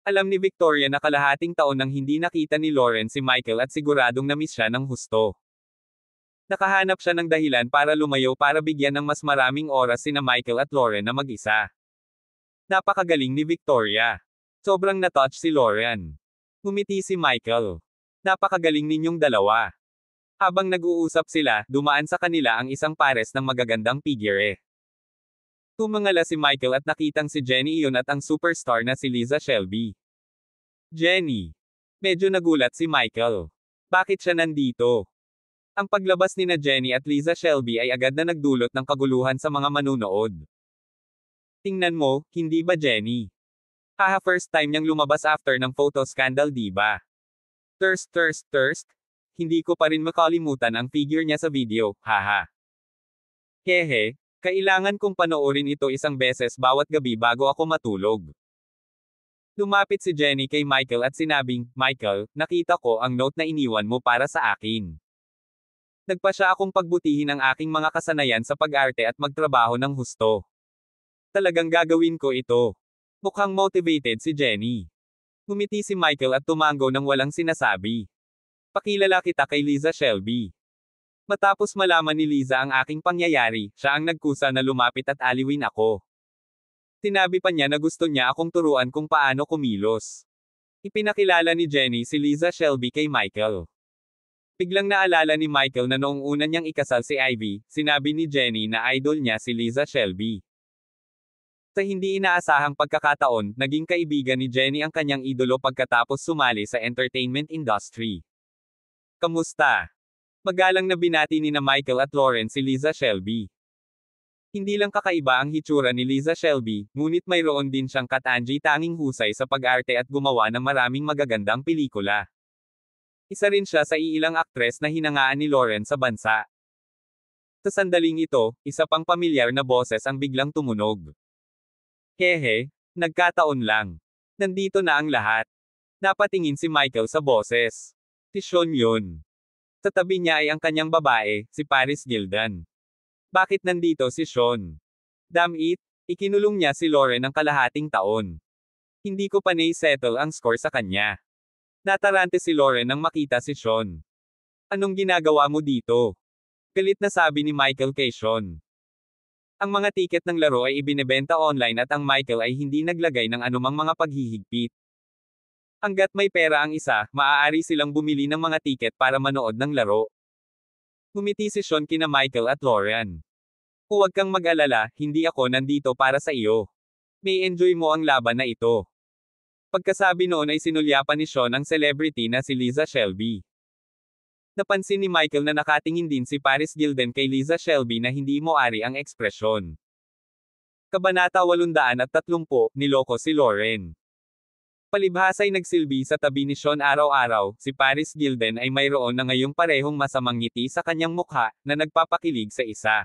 Alam ni Victoria na kalahating taon nang hindi nakita ni Lauren si Michael at siguradong na-miss siya ng husto. Nakahanap siya ng dahilan para lumayo para bigyan ng mas maraming oras sina Michael at Lauren na mag-isa. Napakagaling ni Victoria. Sobrang na-touch si Lauren. Ngumiti si Michael. Napakagaling ninyong dalawa. Habang nag-uusap sila, dumaan sa kanila ang isang pares ng magagandang figure. Tumangala si Michael at nakitang si Jenny iyon at ang superstar na si Liza Shelby. Jenny. Medyo nagulat si Michael. Bakit siya nandito? Ang paglabas ni na Jenny at Liza Shelby ay agad na nagdulot ng kaguluhan sa mga manunood. Tingnan mo, hindi ba Jenny? Haha, first time niyang lumabas after ng photo scandal, diba? Thirst. Hindi ko pa rin makalimutan ang figure niya sa video, haha. Hehe. Kailangan kong panoorin ito isang beses bawat gabi bago ako matulog. Lumapit si Jenny kay Michael at sinabing, Michael, nakita ko ang note na iniwan mo para sa akin. Nagpasya akong pagbutihin ang aking mga kasanayan sa pag-arte at magtrabaho ng husto. Talagang gagawin ko ito. Mukhang motivated si Jenny. Ngumiti si Michael at tumango ng walang sinasabi. Pakilala kita kay Liza Shelby. Matapos malaman ni Liza ang aking pangyayari, siya ang nagkusa na lumapit at aliwin ako. Sinabi pa niya na gusto niya akong turuan kung paano kumilos. Ipinakilala ni Jenny si Liza Shelby kay Michael. Biglang naalala ni Michael na noong una niyang ikasal si Ivy, sinabi ni Jenny na idol niya si Liza Shelby. Sa hindi inaasahang pagkakataon, naging kaibigan ni Jenny ang kanyang idolo pagkatapos sumali sa entertainment industry. Kamusta? Magalang na binati ni na Michael at Lauren si Liza Shelby. Hindi lang kakaiba ang hitsura ni Liza Shelby, ngunit mayroon din siyang katangi-tanging husay sa pag-arte at gumawa ng maraming magagandang pelikula. Isa rin siya sa iilang aktres na hinangaan ni Lauren sa bansa. Sa sandaling ito, isa pang pamilyar na boses ang biglang tumunog. Hehe, nagkataon lang. Nandito na ang lahat. Napatingin si Michael sa boses. Si Sean yun. Sa tabi niya ay ang kanyang babae, si Paris Gildan. Bakit nandito si Sean? Damn it, ikinulong niya si Lauren ng kalahating taon. Hindi ko pa nai-settle ang score sa kanya. Natarante si Lauren nang makita si Sean. Anong ginagawa mo dito? Galit na sabi ni Michael kay Sean. Ang mga tiket ng laro ay ibinebenta online at ang Michael ay hindi naglagay ng anumang mga paghihigpit. Hanggat may pera ang isa, maaari silang bumili ng mga tiket para manood ng laro. Ngumiti si Sean kina Michael at Lauren. Huwag kang mag-alala, hindi ako nandito para sa iyo. May enjoy mo ang laban na ito. Pagkasabi noon ay sinulyapan ni Sean ang celebrity na si Liza Shelby. Napansin ni Michael na nakatingin din si Paris Gildan kay Liza Shelby na hindi moari ang ekspresyon. Kabanata 830, niloko si Lauren. Palibhasa'y nagsilbi sa tabi ni Sean araw-araw, si Paris Gildan ay mayroon na ngayong parehong masamang ngiti sa kanyang mukha, na nagpapakilig sa isa.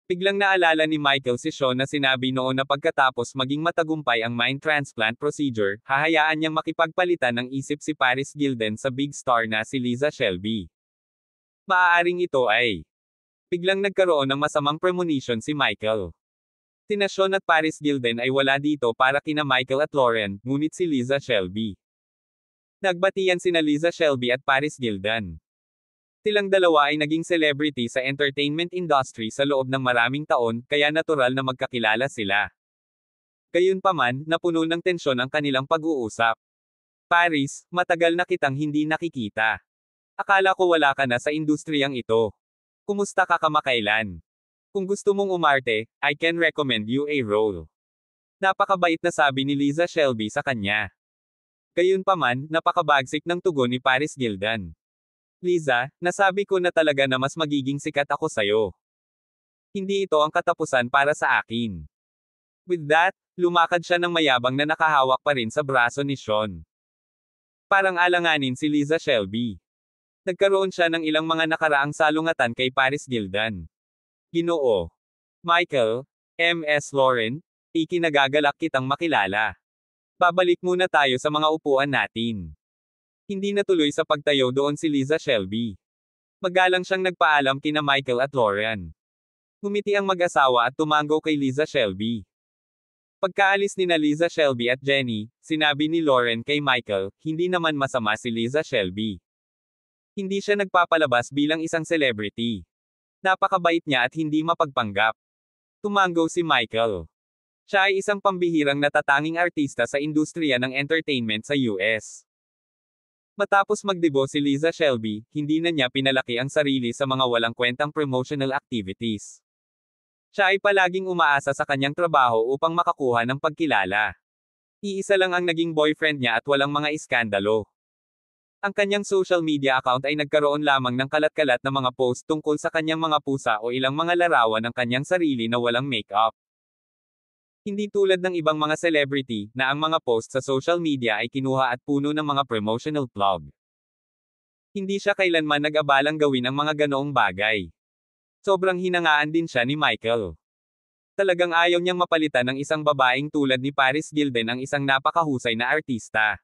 Biglang naalala ni Michael si Sean na sinabi noon na pagkatapos maging matagumpay ang mind transplant procedure, hahayaan niyang makipagpalitan ng isip si Paris Gildan sa big star na si Liza Shelby. Maaaring ito ay. Biglang nagkaroon ng masamang premonition si Michael. Sina Sean at Paris Gildan ay wala dito para kina Michael at Lauren, ngunit si Liza Shelby. Nagbatian sina Liza Shelby at Paris Gildan. Silang dalawa ay naging celebrity sa entertainment industry sa loob ng maraming taon, kaya natural na magkakilala sila. Gayunpaman, napuno ng tensyon ang kanilang pag-uusap. Paris, matagal na kitang hindi nakikita. Akala ko wala ka na sa industriyang ito. Kumusta ka kamakailan? Kung gusto mong umarte, I can recommend you a role. Napakabait na sabi ni Liza Shelby sa kanya. Gayunpaman, napakabagsik ng tugon ni Paris Gildan. Liza, nasabi ko na talaga na mas magiging sikat ako sayo. Hindi ito ang katapusan para sa akin. With that, lumakad siya ng mayabang na nakahawak pa rin sa braso ni Sean. parang alanganin si Liza Shelby. Nagkaroon siya ng ilang mga nakaraang salungatan kay Paris Hilton. Ginoo. Michael, M.S. Lauren, ikinagagalak kitang makilala. Babalik muna tayo sa mga upuan natin. Hindi natuloy sa pagtayo doon si Liza Shelby. Magalang siyang nagpaalam kina Michael at Lauren. Ngumiti ang mag-asawa at tumango kay Liza Shelby. Pagkaalis ni Liza Shelby at Jenny, sinabi ni Lauren kay Michael, hindi naman masama si Liza Shelby. Hindi siya nagpapalabas bilang isang celebrity. Napakabait niya at hindi mapagpanggap. Tumango si Michael. Siya ay isang pambihirang natatanging artista sa industriya ng entertainment sa US. Matapos magdebo si Liza Shelby, hindi na niya pinalaki ang sarili sa mga walang kwentang promotional activities. Siya ay palaging umaasa sa kanyang trabaho upang makakuha ng pagkilala. Iisa lang ang naging boyfriend niya at walang mga iskandalo. Ang kanyang social media account ay nagkaroon lamang ng kalat-kalat na mga post tungkol sa kanyang mga pusa o ilang mga larawan ng kanyang sarili na walang makeup. Hindi tulad ng ibang mga celebrity, na ang mga post sa social media ay kinuha at puno ng mga promotional plug. Hindi siya kailanman nag-abalang gawin ang mga ganoong bagay. Sobrang hinangaan din siya ni Michael. Talagang ayaw niyang mapalitan ng isang babaeng tulad ni Paris Hilton ang isang napakahusay na artista.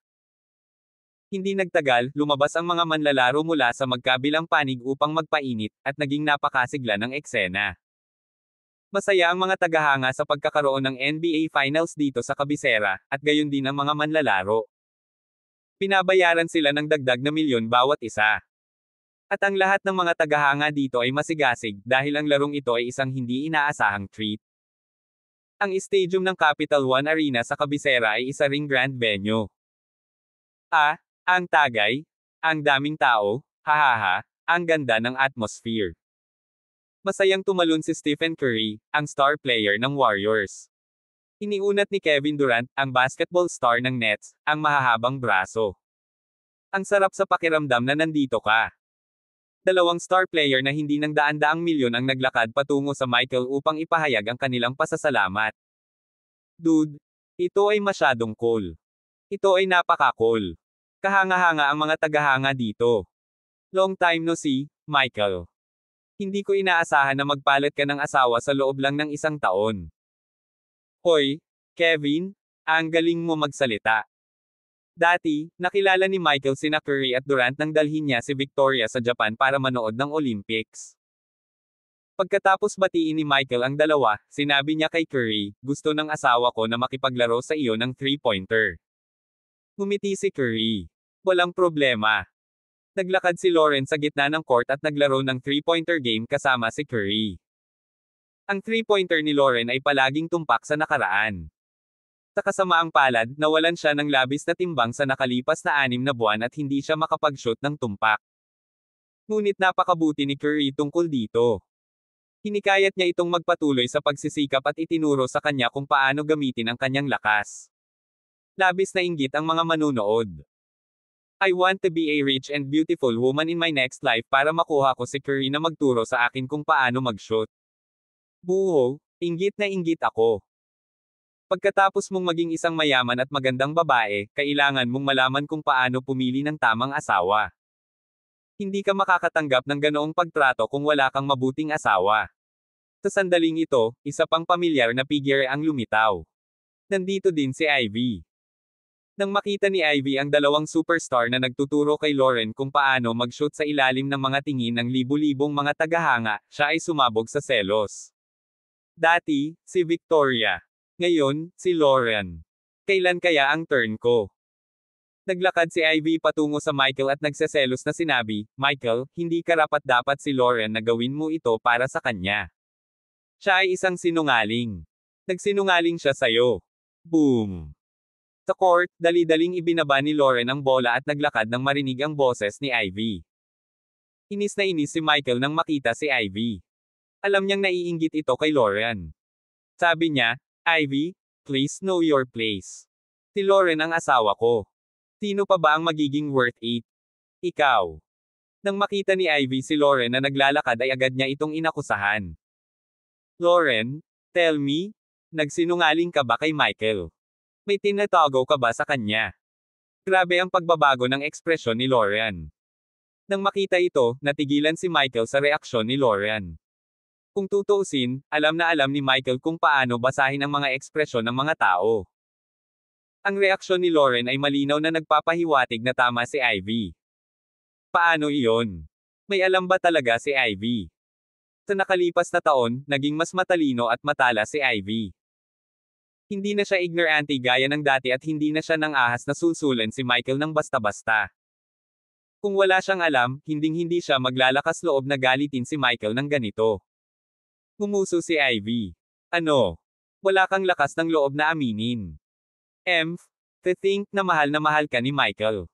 Hindi nagtagal, lumabas ang mga manlalaro mula sa magkabilang panig upang magpainit, at naging napakasigla ng eksena. Masaya ang mga tagahanga sa pagkakaroon ng NBA Finals dito sa kabisera, at gayon din ang mga manlalaro. Pinabayaran sila ng dagdag na milyon bawat isa. At ang lahat ng mga tagahanga dito ay masigasig, dahil ang larong ito ay isang hindi inaasahang treat. Ang stadium ng Capital One Arena sa kabisera ay isa ring grand venue. Ang tagay, ang daming tao, hahaha, ang ganda ng atmosphere. Masayang tumalon si Stephen Curry, ang star player ng Warriors. Iniunat ni Kevin Durant, ang basketball star ng Nets, ang mahahabang braso. Ang sarap sa pakiramdam na nandito ka. Dalawang star player na hindi ng daan-daang milyon ang naglakad patungo sa Michael upang ipahayag ang kanilang pasasalamat. Dude, ito ay masyadong cool. Ito ay napaka-cool. Kahanga-hanga ang mga tagahanga dito. Long time no see, Michael. Hindi ko inaasahan na magpalit ka ng asawa sa loob lang ng isang taon. Hoy, Kevin, ang galing mo magsalita. Dati, nakilala ni Michael sina Curry at Durant nang dalhin niya si Victoria sa Japan para manood ng Olympics. Pagkatapos batiin ni Michael ang dalawa, sinabi niya kay Curry, gusto ng asawa ko na makipaglaro sa iyo ng 3-pointer. Ngumiti si Curry. Walang problema. Naglakad si Lauren sa gitna ng court at naglaro ng 3-pointer game kasama si Curry. Ang 3-pointer ni Lauren ay palaging tumpak sa nakaraan. Sa kasamaang palad, nawalan siya ng labis na timbang sa nakalipas na 6 na buwan at hindi siya makapag-shoot ng tumpak. Ngunit napakabuti ni Curry tungkol dito. Hinikayat niya itong magpatuloy sa pagsisikap at itinuro sa kanya kung paano gamitin ang kanyang lakas. Labis na inggit ang mga manunood. I want to be a rich and beautiful woman in my next life para makuha ko si Curry na magturo sa akin kung paano mag-shoot. Buho, inggit na inggit ako. Pagkatapos mong maging isang mayaman at magandang babae, kailangan mong malaman kung paano pumili ng tamang asawa. Hindi ka makakatanggap ng ganoong pagtrato kung wala kang mabuting asawa. Sa sandaling ito, isa pang pamilyar na figure ang lumitaw. Nandito din si Ivy. Nang makita ni Ivy ang dalawang superstar na nagtuturo kay Lauren kung paano mag-shoot sa ilalim ng mga tingin ng libu-libong mga tagahanga, siya ay sumabog sa selos. Dati, si Victoria. Ngayon, si Lauren. Kailan kaya ang turn ko? Naglakad si Ivy patungo sa Michael at nagseselos na sinabi, Michael, hindi karapat-dapat si Lauren na gawin mo ito para sa kanya. Siya ay isang sinungaling. Nagsinungaling siya sa'yo. Boom! Sa court, dali-daling ibinaba ni Lauren ang bola at naglakad nang marinig ang boses ni Ivy. Inis na inis si Michael nang makita si Ivy. Alam niyang naiinggit ito kay Lauren. Sabi niya, Ivy, please know your place. Si Lauren ang asawa ko. Sino pa ba ang magiging worth it? Ikaw. Nang makita ni Ivy si Lauren na naglalakad ay agad niya itong inakusahan. Lauren, tell me, nagsinungaling ka ba kay Michael? May tinatago ka ba sa kanya? Grabe ang pagbabago ng ekspresyon ni Lauren. Nang makita ito, natigilan si Michael sa reaksyon ni Lauren. Kung tutuusin, alam na alam ni Michael kung paano basahin ang mga ekspresyon ng mga tao. Ang reaksyon ni Lauren ay malinaw na nagpapahiwatig na tama si Ivy. Paano iyon? May alam ba talaga si Ivy? Sa nakalipas na taon, naging mas matalino at matala si Ivy. Hindi na siya ignorante gaya ng dati at hindi na siya nang ahas na susulan si Michael ng basta-basta. Kung wala siyang alam, hinding-hindi siya maglalakas loob na galitin si Michael ng ganito. Ngumuso si Ivy. Ano? Wala kang lakas ng loob na aminin. To think na mahal ka ni Michael.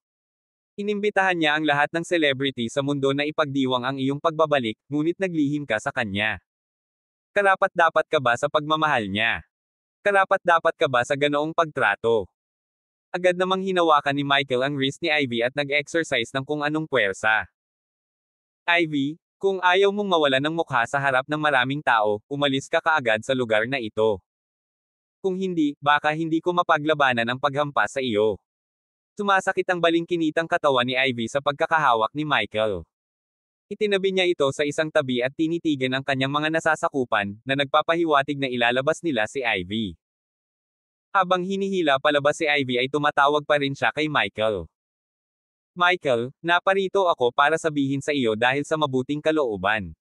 Inimbitahan niya ang lahat ng celebrity sa mundo na ipagdiwang ang iyong pagbabalik, ngunit naglihim ka sa kanya. Karapat-dapat ka ba sa pagmamahal niya? Karapat-dapat ka ba sa ganoong pagtrato? Agad namang hinawakan ni Michael ang wrist ni Ivy at nag-exercise ng kung anong puwersa. Ivy, kung ayaw mong mawala ng mukha sa harap ng maraming tao, umalis ka kaagad sa lugar na ito. Kung hindi, baka hindi ko mapaglabanan ang paghampas sa iyo. Sumasakit ang balingkinitang katawan ni Ivy sa pagkakahawak ni Michael. Itinabi niya ito sa isang tabi at tinitigan ang kanyang mga nasasakupan, na nagpapahiwatig na ilalabas nila si Ivy. Habang hinihila palabas si Ivy ay tumatawag pa rin siya kay Michael. Michael, naparito ako para sabihin sa iyo dahil sa mabuting kalooban.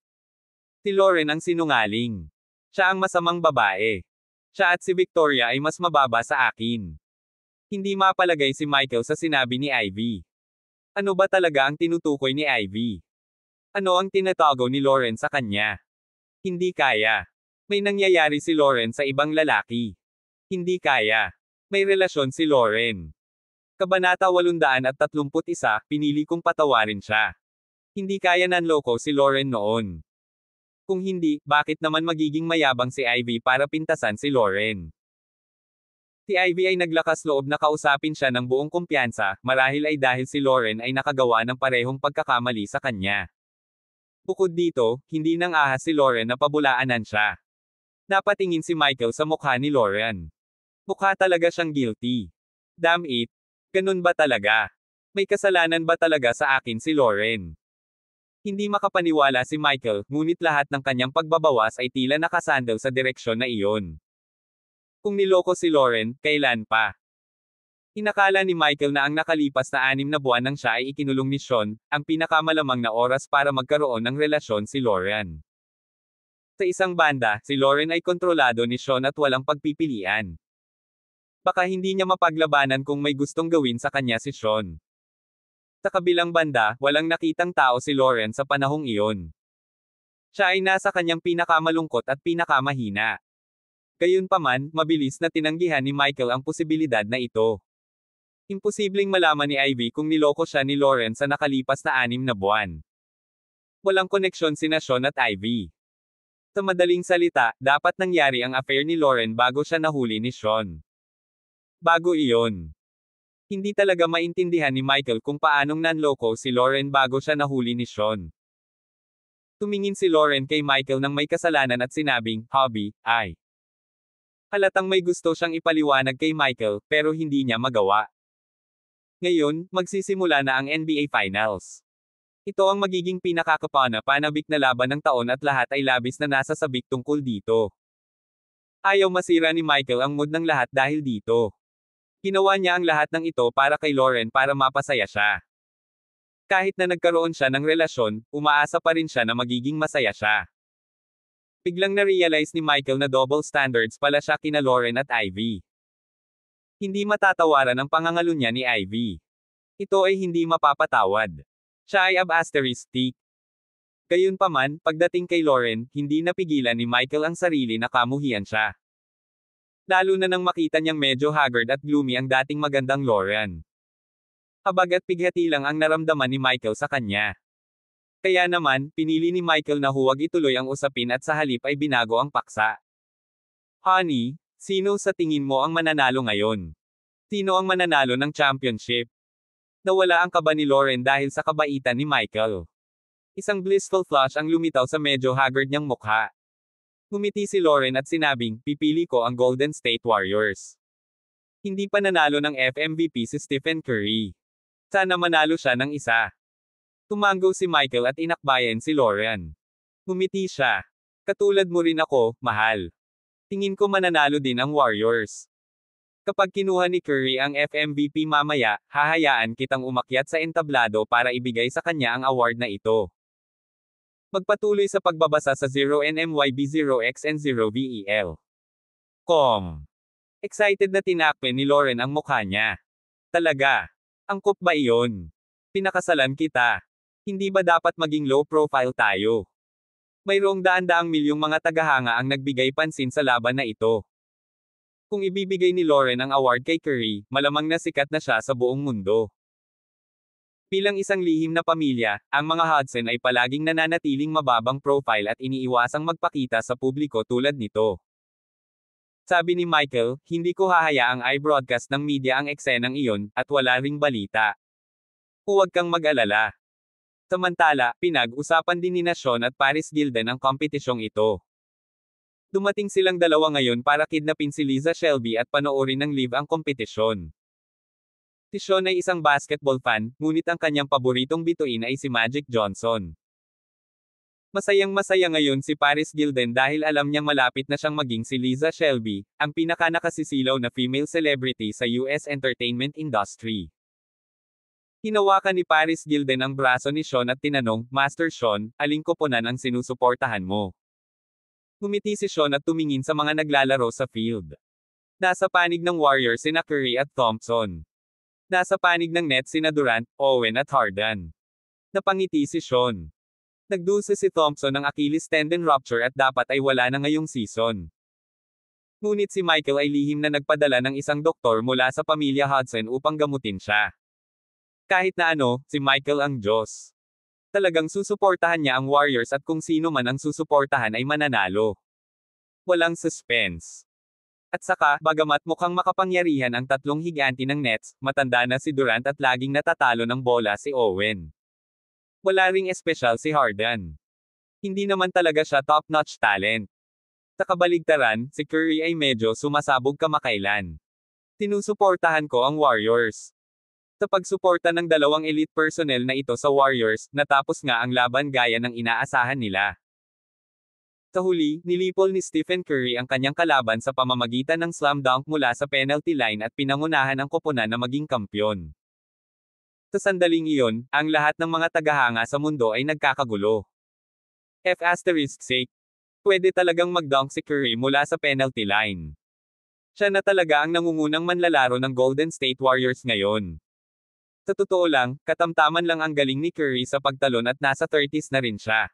Si Lauren ang sinungaling. Siya ang masamang babae. Siya at si Victoria ay mas mababa sa akin. Hindi mapalagay si Michael sa sinabi ni Ivy. Ano ba talaga ang tinutukoy ni Ivy? Ano ang tinatago ni Lauren sa kanya? Hindi kaya. May nangyayari si Lauren sa ibang lalaki. Hindi kaya. May relasyon si Lauren. Kabanata 831, pinili kong patawarin siya. Hindi kaya nanloko si Lauren noon. Kung hindi, bakit naman magiging mayabang si Ivy para pintasan si Lauren? Si Ivy ay naglakas loob na kausapin siya ng buong kumpiyansa, marahil ay dahil si Lauren ay nakagawa ng parehong pagkakamali sa kanya. Bukod dito, hindi nang ahas si Lauren na pabulaanan siya. Napatingin si Michael sa mukha ni Lauren. Mukha talaga siyang guilty. Damn it. Ganun ba talaga? May kasalanan ba talaga sa akin si Lauren? Hindi makapaniwala si Michael, ngunit lahat ng kanyang pagbabawas ay tila nakasandal sa direksyon na iyon. Kung niloko si Lauren, kailan pa? Inakala ni Michael na ang nakalipas na 6 na buwan nang siya ay ikinulong ni Sean, ang pinakamalamang na oras para magkaroon ng relasyon si Lauren. Sa isang banda, si Lauren ay kontrolado ni Sean at walang pagpipilian. Baka hindi niya mapaglabanan kung may gustong gawin sa kanya si Sean. Sa kabilang banda, walang nakitang tao si Lauren sa panahong iyon. Siya ay nasa kanyang pinakamalungkot at pinakamahina. Gayunpaman, mabilis na tinanggihan ni Michael ang posibilidad na ito. Imposibleng malaman ni Ivy kung niloko siya ni Lauren sa nakalipas na 6 na buwan. Walang koneksyon sina Sean at Ivy. Sa madaling salita, dapat nangyari ang affair ni Lauren bago siya nahuli ni Sean. Bago iyon. Hindi talaga maintindihan ni Michael kung paanong nanloko si Lauren bago siya nahuli ni Sean. Tumingin si Lauren kay Michael nang may kasalanan at sinabing, hobby, ay. Halatang may gusto siyang ipaliwanag kay Michael, pero hindi niya magawa. Ngayon, magsisimula na ang NBA Finals. Ito ang magiging pinakakapanabik na laban ng taon at lahat ay labis na nasasabik tungkol dito. Ayaw masira ni Michael ang mood ng lahat dahil dito. Ginawa niya ang lahat ng ito para kay Lauren para mapasaya siya. Kahit na nagkaroon siya ng relasyon, umaasa pa rin siya na magiging masaya siya. Biglang na-realize ni Michael na double standards pala siya kina Lauren at Ivy. Hindi matatawaran ang pangangalunya ni Ivy. Ito ay hindi mapapatawad. Siya ay ab-asterisk. Gayunpaman, pagdating kay Lauren, hindi napigilan ni Michael ang sarili na kamuhian siya. Lalo na nang makita niyang medyo haggard at gloomy ang dating magandang Lauren. Habag at pighati lang ang naramdaman ni Michael sa kanya. Kaya naman, pinili ni Michael na huwag ituloy ang usapin at sa halip ay binago ang paksa. Honey, sino sa tingin mo ang mananalo ngayon? Sino ang mananalo ng championship? Nawala ang kaba ni Lauren dahil sa kabaitan ni Michael. Isang blissful flush ang lumitaw sa medyo haggard niyang mukha. Ngumiti si Lauren at sinabing, pipili ko ang Golden State Warriors. Hindi pa nanalo ng FMVP si Stephen Curry. Sana manalo siya ng isa. Tumango si Michael at inakbayan si Lauren. Ngumiti siya. Katulad mo rin ako, mahal. Tingin ko mananalo din ang Warriors. Kapag kinuha ni Curry ang FMVP mamaya, hahayaan kitang umakyat sa entablado para ibigay sa kanya ang award na ito. Magpatuloy sa pagbabasa sa 0NMYB0XN0VEL. Excited na tinakpe ni Lauren ang mukha niya. Talaga. Angkop ba iyon? Pinakasalan kita. Hindi ba dapat maging low profile tayo? Mayroong daan-daang milyong mga tagahanga ang nagbigay pansin sa laban na ito. Kung ibibigay ni Lauren ang award kay Curry, malamang na sikat na siya sa buong mundo. Bilang isang lihim na pamilya, ang mga Hudson ay palaging nananatiling mababang profile at iniiwasang magpakita sa publiko tulad nito. Sabi ni Michael, hindi ko hahayaang i-broadcast ng media ang eksenang iyon, at wala ring balita. Huwag kang mag-alala. Samantala, pinag-usapan din ni Sean at Paris Gilden ang kompetisyong ito. Dumating silang dalawa ngayon para kidnapin si Liza Shelby at panoorin ng live ang kompetisyon. Si Sean ay isang basketball fan, ngunit ang kanyang paboritong bituin ay si Magic Johnson. Masayang-masaya ngayon si Paris Gilden dahil alam niyang malapit na siyang maging si Liza Shelby, ang pinaka-nakasisilaw na female celebrity sa US entertainment industry. Hinawakan ni Paris Gilden ang braso ni Sean at tinanong, Master Sean, aling koponan ang sinusuportahan mo? Ngumiti si Sean at tumingin sa mga naglalaro sa field. Nasa panig ng Warriors sina Curry at Thompson. Nasa panig ng Nets sina Durant, Owen at Harden. Napangiti si Sean. Nagdulse si Thompson ng Achilles tendon rupture at dapat ay wala na ngayong season. Ngunit si Michael ay lihim na nagpadala ng isang doktor mula sa pamilya Hudson upang gamutin siya. Kahit na ano, si Michael ang Diyos. Talagang susuportahan niya ang Warriors at kung sino man ang susuportahan ay mananalo. Walang suspense. At saka, bagamat mukhang makapangyarihan ang tatlong higanti ng Nets, matanda na si Durant at laging natatalo ng bola si Owen. Wala ring espesyal si Harden. Hindi naman talaga siya top-notch talent. Sa kabaligtaran, si Curry ay medyo sumasabog kamakailan. Sinusuportahan ko ang Warriors. Sa pagsuporta ng dalawang elite personnel na ito sa Warriors, natapos nga ang laban gaya ng inaasahan nila. Sa huli, nilipol ni Stephen Curry ang kanyang kalaban sa pamamagitan ng slam dunk mula sa penalty line at pinangunahan ang koponan na maging kampyon. Sa sandaling iyon, ang lahat ng mga tagahanga sa mundo ay nagkakagulo. F***sake. Pwede talagang mag-dunk si Curry mula sa penalty line. Siya na talaga ang nangungunang manlalaro ng Golden State Warriors ngayon. Sa totoo lang, katamtaman lang ang galing ni Curry sa pagtalon at nasa 30s na rin siya.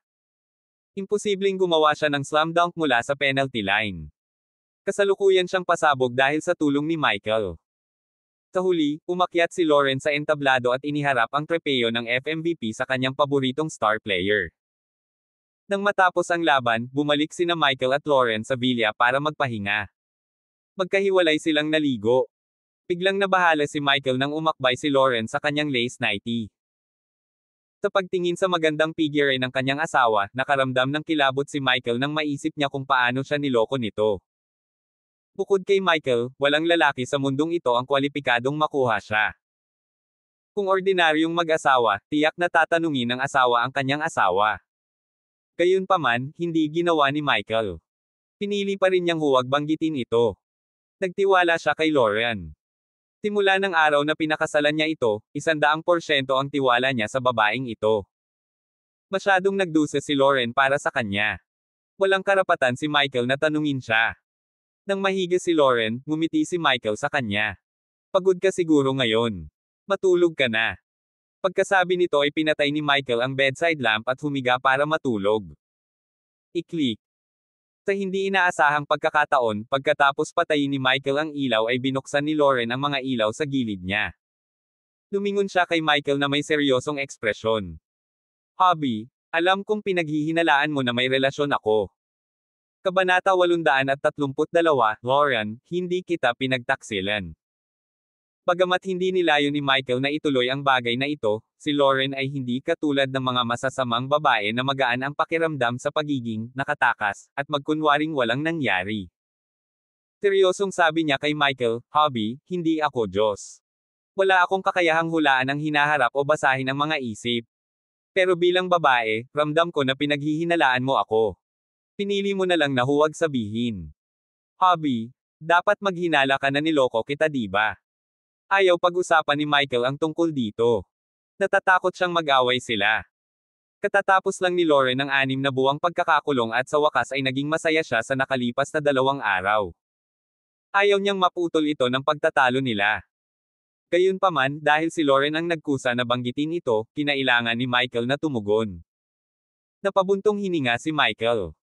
Imposibleng gumawa siya ng slam dunk mula sa penalty line. Kasalukuyan siyang pasabog dahil sa tulong ni Michael. Sa huli, umakyat si Lauren sa entablado at iniharap ang trofeo ng FMVP sa kanyang paboritong star player. Nang matapos ang laban, bumalik sina Michael at Lauren sa villa para magpahinga. Magkahiwalay silang naligo. Biglang nabahala si Michael nang umakbay si Lauren sa kanyang lace nightie. Sa pagtingin sa magandang figure ng kanyang asawa, nakaramdam ng kilabot si Michael nang maisip niya kung paano siya niloko nito. Bukod kay Michael, walang lalaki sa mundong ito ang kwalipikadong makuha siya. Kung ordinaryong mag-asawa, tiyak na tatanungin ng asawa ang kanyang asawa. Gayunpaman, hindi ginawa ni Michael. Pinili pa rin niyang huwag banggitin ito. Nagtiwala siya kay Lauren. Simula ng araw na pinakasalan niya ito, 100% ang tiwala niya sa babaeng ito. Masyadong nagdusa si Lauren para sa kanya. Walang karapatan si Michael na tanungin siya. Nang mahiga si Lauren, ngumiti si Michael sa kanya. Pagod ka siguro ngayon. Matulog ka na. Pagkasabi nito ay pinatay ni Michael ang bedside lamp at humiga para matulog. I-click. Sa hindi inaasahang pagkakataon, pagkatapos patayin ni Michael ang ilaw ay binuksan ni Lauren ang mga ilaw sa gilid niya. Lumingon siya kay Michael na may seryosong ekspresyon. Hobby, alam kong pinaghihinalaan mo na may relasyon ako. Kabanata 832, Lauren, hindi kita pinagtaksilan. Bagamat hindi nilayo ni Michael na ituloy ang bagay na ito, si Lauren ay hindi katulad ng mga masasamang babae na magaan ang pakiramdam sa pagiging nakatakas, at magkunwaring walang nangyari. Seryosong sabi niya kay Michael, "Hobby, hindi ako Diyos. Wala akong kakayahang hulaan ang hinaharap o basahin ang mga isip. Pero bilang babae, ramdam ko na pinaghihinalaan mo ako. Pinili mo na lang na huwag sabihin. Hobby, dapat maghinala ka na niloko kita di ba?" Ayaw pag-usapan ni Michael ang tungkol dito. Natatakot siyang mag-away sila. Katatapos lang ni Lauren ng 6 na buwang pagkakakulong at sa wakas ay naging masaya siya sa nakalipas na 2 araw. Ayaw niyang maputol ito ng pagtatalo nila. Gayunpaman, dahil si Lauren ang nagkusa na banggitin ito, kinailangan ni Michael na tumugon. Napabuntong hininga si Michael.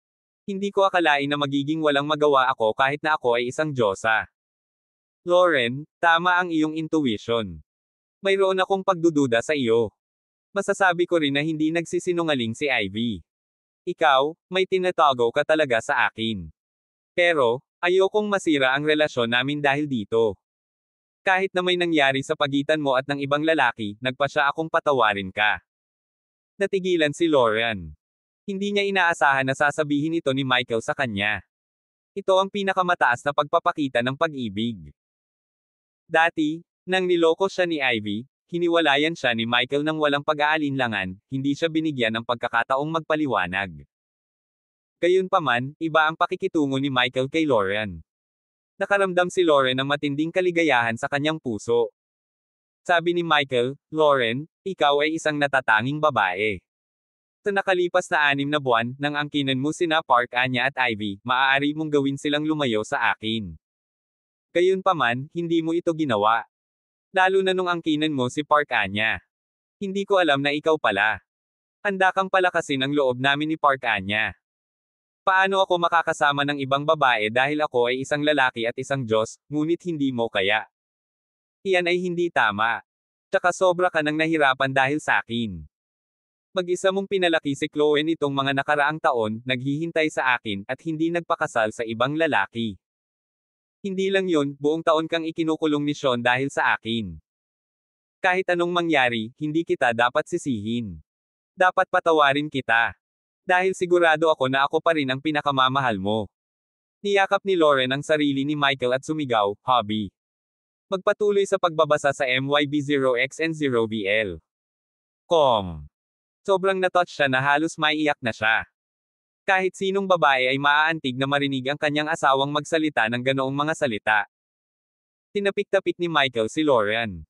"Hindi ko akalain na magiging walang magawa ako kahit na ako ay isang diyosa. Lauren, tama ang iyong intuition. Mayroon akong pagdududa sa iyo. Masasabi ko rin na hindi nagsisinungaling si Ivy. Ikaw, may tinatago ka talaga sa akin. Pero, ayokong masira ang relasyon namin dahil dito. Kahit na may nangyari sa pagitan mo at ng ibang lalaki, nagpasya akong patawarin ka." Natigilan si Lauren. Hindi niya inaasahan na sasabihin ito ni Michael sa kanya. Ito ang pinakamataas na pagpapakita ng pag-ibig. Dati, nang niloko siya ni Ivy, hiniwalayan siya ni Michael nang walang pag-aalinlangan, hindi siya binigyan ng pagkakataong magpaliwanag. Gayunpaman, iba ang pakikitungo ni Michael kay Lauren. Nakaramdam si Lauren ng matinding kaligayahan sa kanyang puso. Sabi ni Michael, "Lauren, ikaw ay isang natatanging babae. Sa nakalipas na 6 na buwan, nang angkinan mo sina Park Anya at Ivy, maaari mong gawin silang lumayo sa akin. Gayunpaman, hindi mo ito ginawa. Lalo na nung angkinan mo si Park Anya. Hindi ko alam na ikaw pala. Handa kang palakasin ang loob namin ni Park Anya. Paano ako makakasama ng ibang babae dahil ako ay isang lalaki at isang Diyos, ngunit hindi mo kaya? Iyan ay hindi tama. Tsaka sobra ka nang nahirapan dahil sa akin. Mag-isa mong pinalaki si Chloe nitong mga nakaraang taon, naghihintay sa akin, at hindi nagpakasal sa ibang lalaki. Hindi lang yun, buong taon kang ikinukulong ni Sean dahil sa akin. Kahit anong mangyari, hindi kita dapat sisihin. Dapat patawarin kita. Dahil sigurado ako na ako pa rin ang pinakamamahal mo." Niyakap ni Lauren ang sarili ni Michael at sumigaw, "Hobby. Magpatuloy sa pagbabasa sa MYB0X and 0BL. Com." Sobrang natouch siya na halos maiiyak na siya. Kahit sinong babae ay maaantig na marinig ang kanyang asawang magsalita ng ganoong mga salita. Tinapik-tapik ni Michael si Lauren.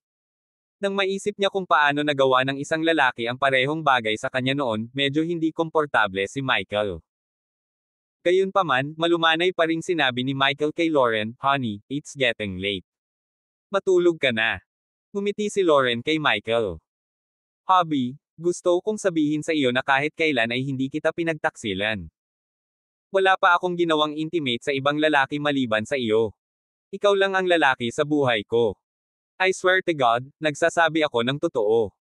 Nang maisip niya kung paano nagawa ng isang lalaki ang parehong bagay sa kanya noon, medyo hindi komportable si Michael. Gayunpaman, malumanay pa ring sinabi ni Michael kay Lauren, "Honey, it's getting late. Matulog ka na." Ngumiti si Lauren kay Michael. "Hobby, gusto kong sabihin sa iyo na kahit kailan ay hindi kita pinagtaksilan. Wala pa akong ginawang intimate sa ibang lalaki maliban sa iyo. Ikaw lang ang lalaki sa buhay ko. I swear to God, nagsasabi ako ng totoo."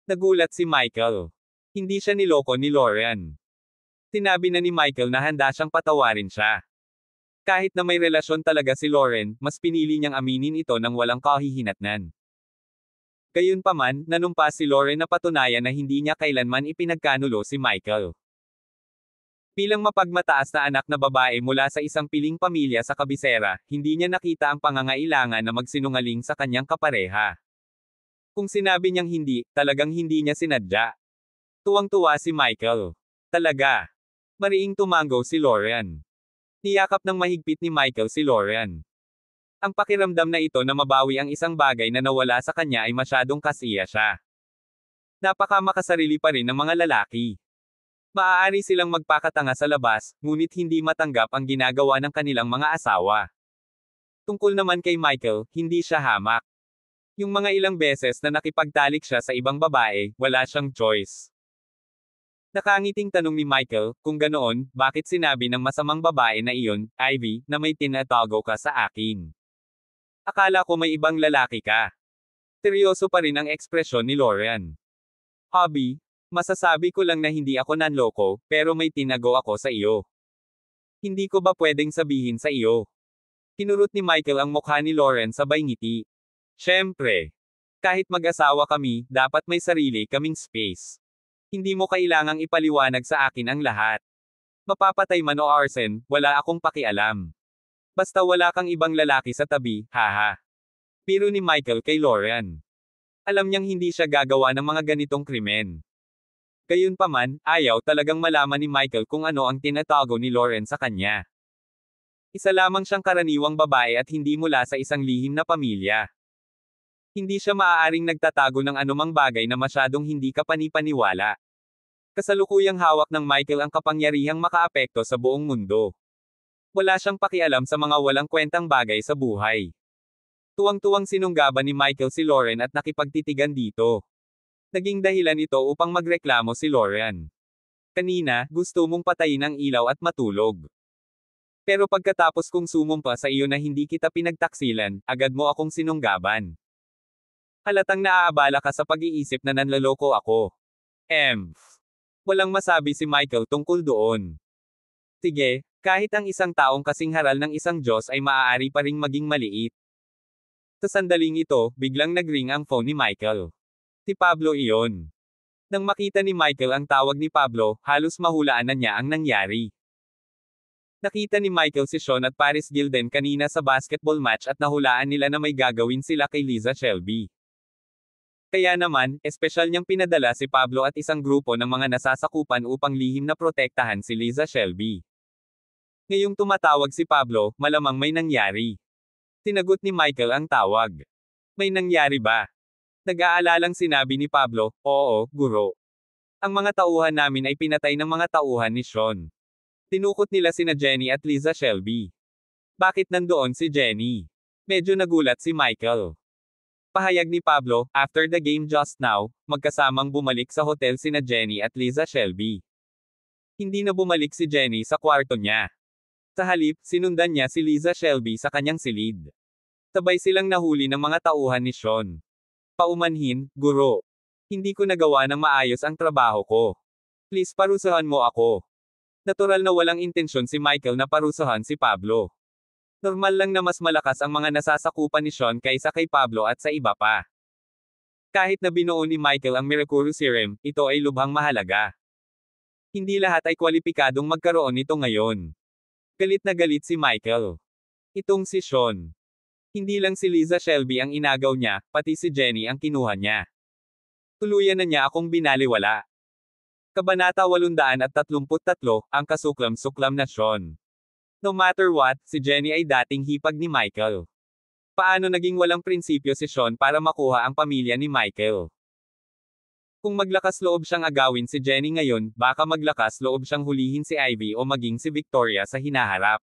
Nagulat si Michael. Hindi siya niloko ni Lauren. Sinabi na ni Michael na handa siyang patawarin siya. Kahit na may relasyon talaga si Lauren, mas pinili niyang aminin ito nang walang kahihinatnan. Gayunpaman, nanumpa si Lauren na patunayan na hindi niya kailanman ipinagkanulo si Michael. Bilang mapagmataas na anak na babae mula sa isang piling pamilya sa kabisera, hindi niya nakita ang pangangailangan na magsinungaling sa kanyang kapareha. Kung sinabi niyang hindi, talagang hindi niya sinadya. Tuwang-tuwa si Michael. Talaga. Mariing tumango si Lauren. Niyakap ng mahigpit ni Michael si Lauren. Ang pakiramdam na ito na mabawi ang isang bagay na nawala sa kanya ay masyadong kasiya siya. Napaka-makasarili pa rin ng mga lalaki. Maaari silang magpakatanga sa labas, ngunit hindi matanggap ang ginagawa ng kanilang mga asawa. Tungkol naman kay Michael, hindi siya hamak. Yung mga ilang beses na nakipagtalik siya sa ibang babae, wala siyang choice. Nakangiting tanong ni Michael, kung ganoon, bakit sinabi ng masamang babae na iyon, Ivy, na may tinatago ka sa akin? Akala ko may ibang lalaki ka. Seryoso pa rin ang ekspresyon ni Lauren. Hobby, masasabi ko lang na hindi ako nanloko, pero may tinago ako sa iyo. Hindi ko ba pwedeng sabihin sa iyo? Kinurot ni Michael ang mukha ni Lauren sabay ngiti. Siyempre. Kahit mag-asawa kami, dapat may sarili kaming space. Hindi mo kailangang ipaliwanag sa akin ang lahat. Mapapatay man o arson, wala akong pakialam. Basta wala kang ibang lalaki sa tabi, haha. Biro ni Michael kay Lauren. Alam niyang hindi siya gagawa ng mga ganitong krimen. Gayunpaman, ayaw talagang malaman ni Michael kung ano ang tinatago ni Lauren sa kanya. Isa lamang siyang karaniwang babae at hindi mula sa isang lihim na pamilya. Hindi siya maaaring nagtatago ng anumang bagay na masyadong hindi kapani-paniwala. Kasalukuyang hawak ng Michael ang kapangyarihang makaapekto sa buong mundo. Wala siyang pakialam sa mga walang kwentang bagay sa buhay. Tuwang-tuwang sinunggaban ni Michael si Lauren at nakipagtitigan dito. Naging dahilan ito upang magreklamo si Lauren. Kanina, gusto mong patayin ang ilaw at matulog. Pero pagkatapos kong sumumpa sa iyo na hindi kita pinagtaksilan, agad mo akong sinunggaban. Halatang naaabala ka sa pag-iisip na nanloloko ako. Walang masabi si Michael tungkol doon. Sige, kahit ang isang taong kasing haral ng isang Diyos ay maaari pa ring maging maliit. Sa sandaling ito, biglang nagring ang phone ni Michael. Si Pablo iyon. Nang makita ni Michael ang tawag ni Pablo, halos mahulaan na niya ang nangyari. Nakita ni Michael si Sean at Paris Gilden kanina sa basketball match at nahulaan nila na may gagawin sila kay Liza Shelby. Kaya naman, espesyal niyang pinadala si Pablo at isang grupo ng mga nasasakupan upang lihim na protektahan si Liza Shelby. Ngayong tumatawag si Pablo, malamang may nangyari. Tinagot ni Michael ang tawag. May nangyari ba? Nag-aalalang sinabi ni Pablo, oo, guro. Ang mga tauhan namin ay pinatay ng mga tauhan ni Sean. Tinukot nila sina Jenny at Liza Shelby. Bakit nandoon si Jenny? Medyo nagulat si Michael. Pahayag ni Pablo, after the game just now, magkasamang bumalik sa hotel sina Jenny at Liza Shelby. Hindi na bumalik si Jenny sa kwarto niya. Sa halip, sinundan niya si Liza Shelby sa kanyang silid. Sabay silang nahuli ng mga tauhan ni Sean. Paumanhin, guro. Hindi ko nagawa ng maayos ang trabaho ko. Please parusahan mo ako. Natural na walang intensyon si Michael na parusahan si Pablo. Normal lang na mas malakas ang mga nasasakupan ni Sean kaysa kay Pablo at sa iba pa. Kahit na binuo ni Michael ang Miraculous Serum, ito ay lubhang mahalaga. Hindi lahat ay kwalipikadong magkaroon nito ngayon. Galit na galit si Michael. Itong si Sean. Hindi lang si Liza Shelby ang inagaw niya, pati si Jenny ang kinuha niya. Tuluyan na niya akong binaliwala. Kabanata 833, ang kasuklam-suklam na Sean. No matter what, si Jenny ay dating hipag ni Michael. Paano naging walang prinsipyo si Sean para makuha ang pamilya ni Michael? Kung maglakas loob siyang agawin si Jenny ngayon, baka maglakas loob siyang hulihin si Ivy o maging si Victoria sa hinaharap.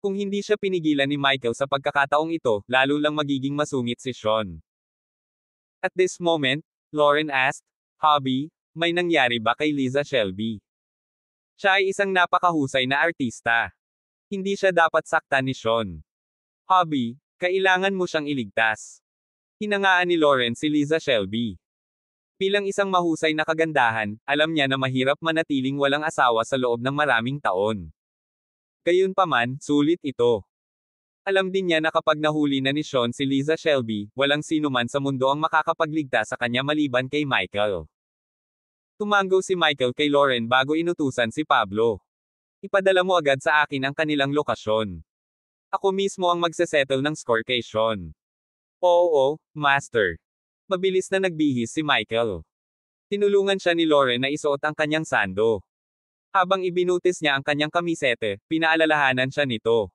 Kung hindi siya pinigilan ni Michael sa pagkakataong ito, lalo lang magiging masungit si Sean. At this moment, Lauren asked, Hobby, may nangyari ba kay Liza Shelby? Siya ay isang napakahusay na artista. Hindi siya dapat saktan ni Sean. Hobby, kailangan mo siyang iligtas. Hinangaan ni Lauren si Liza Shelby. Bilang isang mahusay na kagandahan, alam niya na mahirap manatiling walang asawa sa loob ng maraming taon. Gayunpaman, sulit ito. Alam din niya na kapag nahuli na ni Sean si Liza Shelby, walang sino man sa mundo ang makakapagligtas sa kanya maliban kay Michael. Tumanggo si Michael kay Lauren bago inutusan si Pablo. Ipadala mo agad sa akin ang kanilang lokasyon. Ako mismo ang magsesettle ng score kay Sean. Oo, Master. Mabilis na nagbihis si Michael. Tinulungan siya ni Lauren na isuot ang kanyang sando. Habang ibinutis niya ang kanyang kamisete, pinaalalahanan siya nito.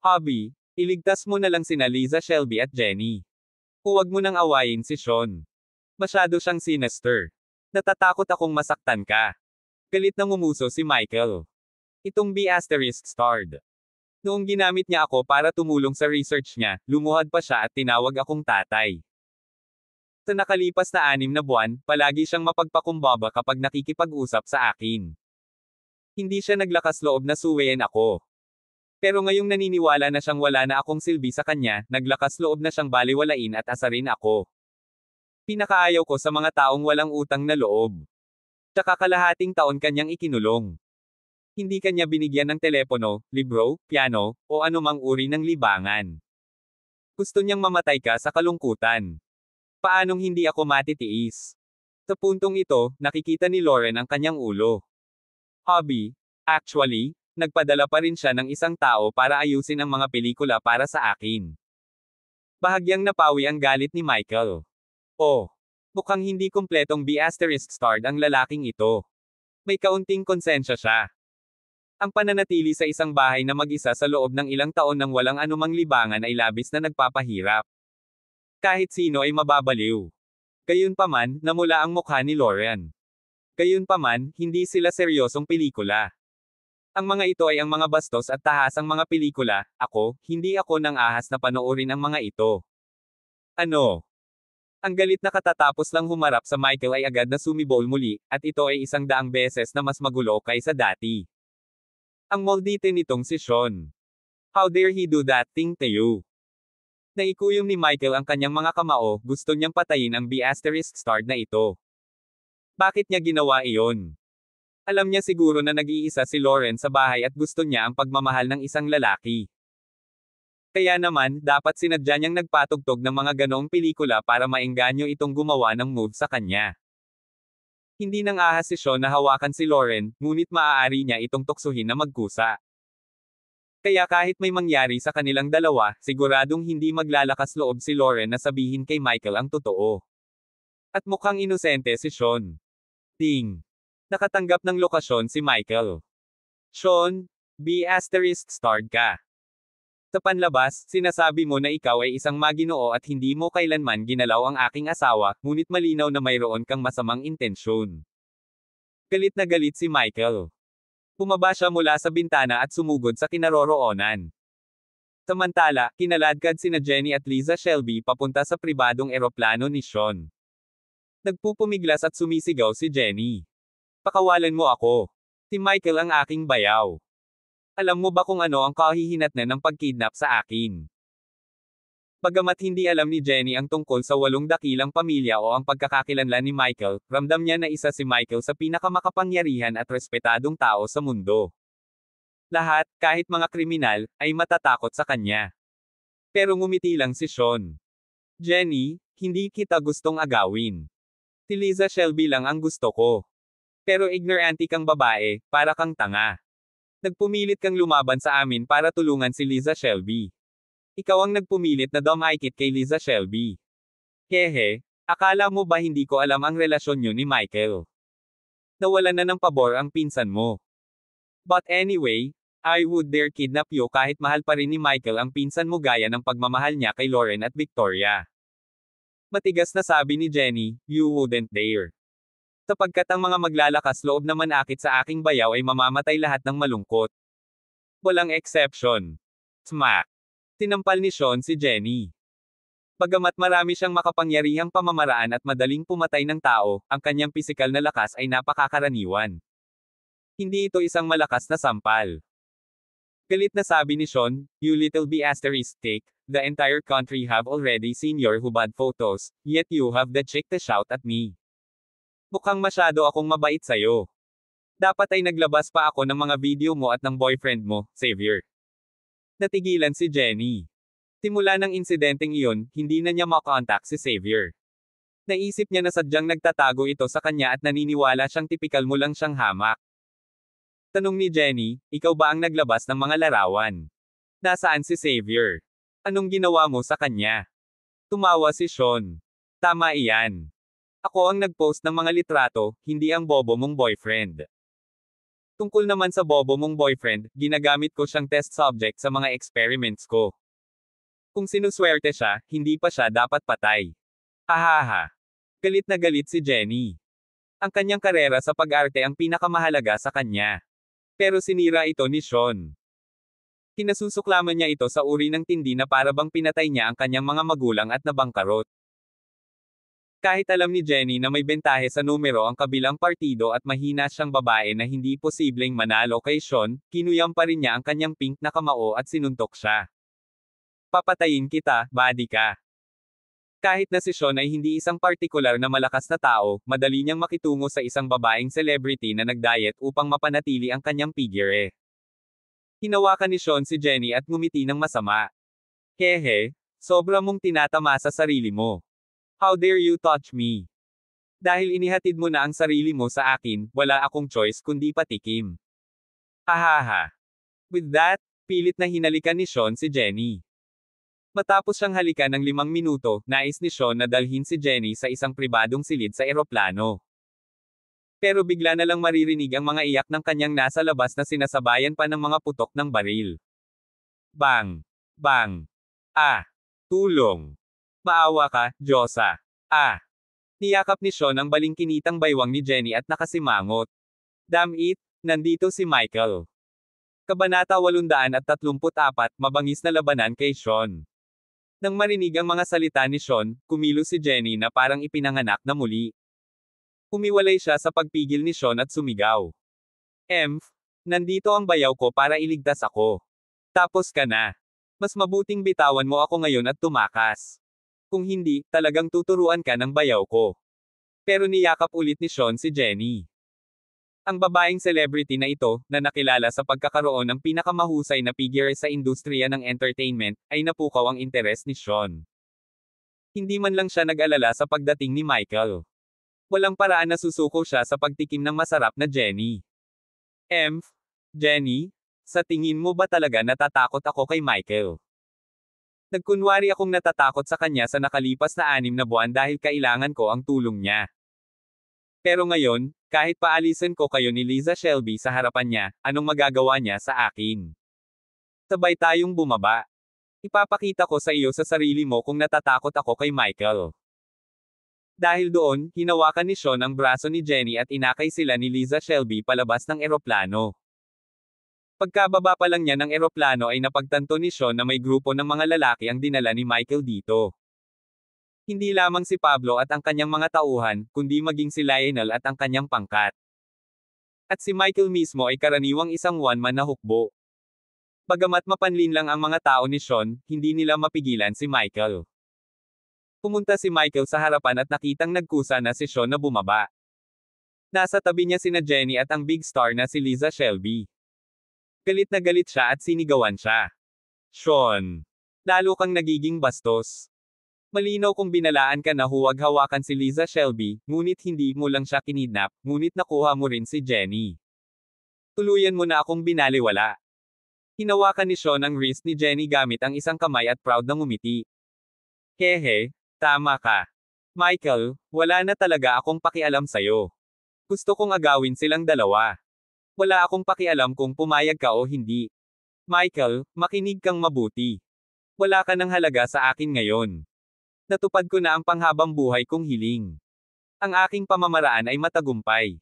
Hobby, iligtas mo na lang sina Liza Shelby at Jenny. Huwag mo nang awayin si Sean. Masyado siyang sinister. Natatakot akong masaktan ka. Galit na ngumuso si Michael. Itong B** starred. Noong ginamit niya ako para tumulong sa research niya, lumuhad pa siya at tinawag akong tatay. Sa nakalipas na 6 na buwan, palagi siyang mapagpakumbaba kapag nakikipag-usap sa akin. Hindi siya naglakas loob na suwayin ako. Pero ngayong naniniwala na siyang wala na akong silbi sa kanya, naglakas loob na siyang baliwalain at asarin ako. Pinakaayaw ko sa mga taong walang utang na loob. Tsaka kalahating taon kanyang ikinulong. Hindi kanya binigyan ng telepono, libro, piano, o anumang uri ng libangan. Gusto niyang mamatay ka sa kalungkutan. Paanong hindi ako matitiis? Sa puntong ito, nakikita ni Lauren ang kanyang ulo. Hobby, actually, Nagpadala pa rin siya ng isang tao para ayusin ang mga pelikula para sa akin. Bahagyang napawi ang galit ni Michael. Oh, mukhang hindi kumpletong B***starred ang lalaking ito. May kaunting konsensya siya. Ang pananatili sa isang bahay na mag-isa sa loob ng ilang taon nang walang anumang libangan ay labis na nagpapahirap. Kahit sino ay mababaliw. Gayunpaman, namula ang mukha ni Lauren. Gayunpaman, hindi sila seryosong pelikula. Ang mga ito ay ang mga bastos at tahasang mga pelikula. Hindi ako nang ahas na panoorin ang mga ito. Ano? Ang galit na katatapos lang humarap sa Michael ay agad na sumibol muli, at ito ay 100 beses na mas magulo kaysa dati. Ang moldite nitong si Sean. How dare he do that thing to you? Naikuyom ni Michael ang kanyang mga kamao, gusto niyang patayin ang B***starred na ito. Bakit niya ginawa iyon? Alam niya siguro na nag-iisa si Lauren sa bahay at gusto niya ang pagmamahal ng isang lalaki. Kaya naman, dapat sinadya niyang nagpatugtog ng mga ganoong pelikula para maengganyo itong gumawa ng move sa kanya. Hindi nang ahas si Sean na hawakan si Lauren, ngunit maaari niya itong tuksuhin na magkusa. Kaya kahit may mangyari sa kanilang dalawa, siguradong hindi maglalakas loob si Lauren na sabihin kay Michael ang totoo. At mukhang inosente si Sean. Ting. Nakatanggap ng lokasyon si Michael. Sean, B***starred ka. Sa panlabas, sinasabi mo na ikaw ay isang maginoo at hindi mo kailanman ginalaw ang aking asawa, ngunit malinaw na mayroon kang masamang intensyon. Galit na galit si Michael. Bumaba siya mula sa bintana at sumugod sa kinaroroonan. Samantala, kinaladkad sina Jenny at Liza Shelby papunta sa pribadong eroplano ni Sean. Nagpupumiglas at sumisigaw si Jenny. Pakawalan mo ako. Si Michael ang aking bayaw. Alam mo ba kung ano ang kahihinatnan ng pagkidnap sa akin? Bagamat hindi alam ni Jenny ang tungkol sa 8 dakilang pamilya o ang pagkakakilanlan ni Michael, ramdam niya na isa si Michael sa pinakamakapangyarihan at respetadong tao sa mundo. Lahat, kahit mga kriminal, ay matatakot sa kanya. Pero ngumiti lang si Sean. Jenny, hindi kita gustong agawin. Si Liza Shelby lang ang gusto ko. Pero ignorante kang babae, para kang tanga. Nagpumilit kang lumaban sa amin para tulungan si Liza Shelby. Ikaw ang nagpumilit na dumaikit kay Liza Shelby. Hehe, akala mo ba hindi ko alam ang relasyon niyo ni Michael? Nawalan na ng pabor ang pinsan mo. But anyway, I would dare kidnap you kahit mahal pa rin ni Michael ang pinsan mo gaya ng pagmamahal niya kay Lauren at Victoria. Matigas na sabi ni Jenny, you wouldn't dare. Sapagkat ang mga maglalakas loob na manakit sa aking bayaw ay mamamatay lahat ng malungkot. Walang exception. Smack. Tinampal ni Sean si Jenny. Bagamat marami siyang makapangyarihang pamamaraan at madaling pumatay ng tao, ang kanyang pisikal na lakas ay napakakaraniwan. Hindi ito isang malakas na sampal. Galit na sabi ni Sean, you little B***take, the entire country have already seen your hubad photos, yet you have the cheek to shout at me. Mukhang masyado akong mabait sa'yo. Dapat ay naglabas pa ako ng mga video mo at ng boyfriend mo, Xavier. Natigilan si Jenny. Simula ng insidenteng iyon, hindi na niya makontak si Xavier. Naisip niya na sadyang nagtatago ito sa kanya at naniniwala siyang tipikal mo lang siyang hamak. Tanong ni Jenny, ikaw ba ang naglabas ng mga larawan? Nasaan si Xavier? Anong ginawa mo sa kanya? Tumawa si Sean. Tama iyan. Ako ang nag-post ng mga litrato, hindi ang bobo mong boyfriend. Tungkol naman sa bobo mong boyfriend, ginagamit ko siyang test subject sa mga experiments ko. Kung sinuswerte siya, hindi pa siya dapat patay. Hahaha. Galit na galit si Jenny. Ang kanyang karera sa pag-arte ang pinakamahalaga sa kanya. Pero sinira ito ni Sean. Kinasusuklaman niya ito sa uri ng tindi na para bang pinatay niya ang kanyang mga magulang at nabangkarot. Kahit alam ni Jenny na may bentahe sa numero ang kabilang partido at mahina siyang babae na hindi posibleng manalo kay Sean, kinuyam pa rin niya ang kanyang pink na kamao at sinuntok siya. Papatayin kita, badi ka. Kahit na si Sean ay hindi isang partikular na malakas na tao, madali niyang makitungo sa isang babaeng celebrity na nag-diet upang mapanatili ang kanyang figure. Hinawakan ni Sean si Jenny at ngumiti ng masama. Hehe, sobra mong tinatama sa sarili mo. How dare you touch me? Dahil inihatid mo na ang sarili mo sa akin, wala akong choice kundi patikim. Hahaha. With that, pilit na hinalikan ni Sean si Jenny. Matapos siyang halikan ng 5 minuto, nais ni Sean na dalhin si Jenny sa isang pribadong silid sa eroplano. Pero bigla na lang maririnig ang mga iyak ng kanyang nasa labas na sinasabayan pa ng mga putok ng baril. Bang! Bang! Ah! Tulong! Maawa ka, Diyosa! Ah! Niyakap ni Sean ang balingkinitang baywang ni Jenny at nakasimangot. Damn it! Nandito si Michael. Kabanata 834, Mabangis na labanan kay Sean. Nang marinig ang mga salita ni Sean, kumilos si Jenny na parang ipinanganak na muli. Umiwalay siya sa pagpigil ni Sean at sumigaw. Nandito ang bayaw ko para iligtas ako. Tapos ka na. Mas mabuting bitawan mo ako ngayon at tumakas. Kung hindi, talagang tuturuan ka ng bayaw ko. Pero niyakap ulit ni Sean si Jenny. Ang babaeng celebrity na ito, na nakilala sa pagkakaroon ng pinakamahusay na figure sa industriya ng entertainment, ay napukaw ang interes ni Sean. Hindi man lang siya nag-alala sa pagdating ni Michael. Walang paraan na susuko siya sa pagtikim ng masarap na Jenny. Jenny, sa tingin mo ba talaga natatakot ako kay Michael? Nagkunwari akong natatakot sa kanya sa nakalipas na 6 na buwan dahil kailangan ko ang tulong niya. Pero ngayon, kahit paalisin ko kayo ni Liza Shelby sa harapan niya, anong magagawa niya sa akin? Sabay tayong bumaba. Ipapakita ko sa iyo sa sarili mo kung natatakot ako kay Michael. Dahil doon, hinawakan ni Sean ang braso ni Jenny at inakay sila ni Liza Shelby palabas ng eroplano. Pagkababa pa lang niya ng eroplano ay napagtanto ni Sean na may grupo ng mga lalaki ang dinala ni Michael dito. Hindi lamang si Pablo at ang kanyang mga tauhan, kundi maging si Lionel at ang kanyang pangkat. At si Michael mismo ay karaniwang isang one-man na hukbo. Bagamat mapanlin lang ang mga tao ni Sean, hindi nila mapigilan si Michael. Pumunta si Michael sa harapan at nakitang nagkusa na si Sean na bumaba. Nasa tabi niya sina Jenny at ang big star na si Liza Shelby. Galit na galit siya at sinigawan siya. Sean, lalo kang nagiging bastos. Malinaw kung binalaan ka na huwag hawakan si Liza Shelby, ngunit hindi mo lang siya kinidnap, ngunit nakuha mo rin si Jenny. Tuluyan mo na akong binaliwala. Hinawakan ni Sean ang wrist ni Jenny gamit ang isang kamay at proud na ngumiti. Hehe, tama ka. Michael, wala na talaga akong pakialam sayo. Gusto kong agawin silang dalawa. Wala akong pakialam kung pumayag ka o hindi. Michael, makinig kang mabuti. Wala ka ng halaga sa akin ngayon. Natupad ko na ang panghabang buhay kong hiling. Ang aking pamamaraan ay matagumpay.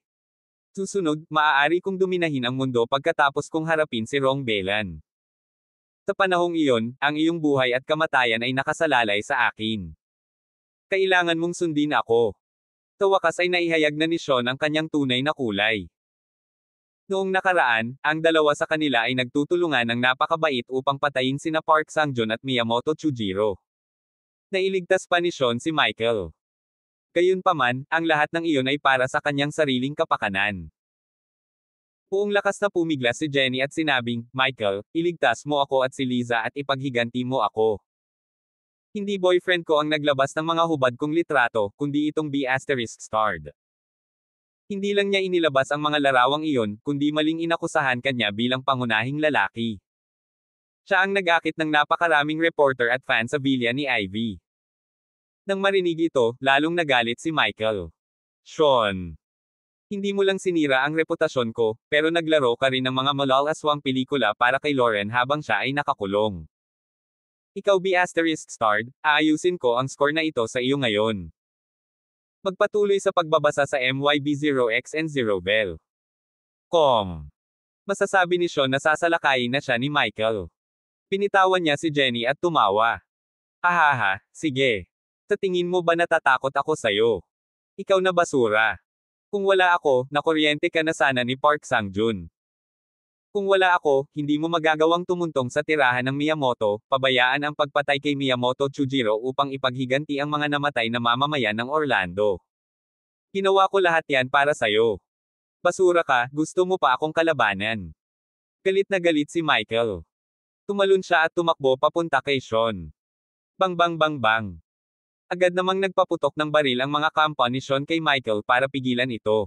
Susunod, maaari kong duminahin ang mundo pagkatapos kong harapin si Rong Belan. Sa panahong iyon, ang iyong buhay at kamatayan ay nakasalalay sa akin. Kailangan mong sundin ako. Sa wakas ay naihayag na ni Sean ang kanyang tunay na kulay. Noong nakaraan, ang dalawa sa kanila ay nagtutulungan ng napakabait upang patayin sina Park Sang-joon at Miyamoto Chujiro. Nailigtas pa ni Sean si Michael. Gayunpaman, ang lahat ng iyon ay para sa kanyang sariling kapakanan. Buong lakas na pumiglas si Jenny at sinabing, Michael, iligtas mo ako at si Liza at ipaghiganti mo ako. Hindi boyfriend ko ang naglabas ng mga hubad kong litrato, kundi itong B***starred. Hindi lang niya inilabas ang mga larawang iyon, kundi maling inakusahan kanya bilang pangunahing lalaki. Siya ang nag-akit ng napakaraming reporter at fan sa villa ni Ivy. Nang marinig ito, lalong nagalit si Michael. Sean, hindi mo lang sinira ang reputasyon ko, pero naglaro ka rin ng mga malalaswang pelikula para kay Lauren habang siya ay nakakulong. Ikaw B***starred, aayusin ko ang score na ito sa iyo ngayon. Magpatuloy sa pagbabasa sa MYB0xN0vel. Masasabi ni Sean na sasalakayin na siya ni Michael. Pinitawan niya si Jenny at tumawa. Ahaha, sige. Sa tingin mo ba natatakot ako sayo? Ikaw na basura. Kung wala ako, nakuryente ka na sana ni Park Sang-joon. Kung wala ako, hindi mo magagawang tumuntong sa tirahan ng Miyamoto, pabayaan ang pagpatay kay Miyamoto Chujiro upang ipaghiganti ang mga namatay na mamamayan ng Orlando. Ginawa ko lahat yan para sayo. Basura ka, gusto mo pa akong kalabanan. Galit na galit si Michael. Tumalon siya at tumakbo papunta kay Sean. Bang bang bang bang. Agad namang nagpaputok ng baril ang mga kampa ni Sean kay Michael para pigilan ito.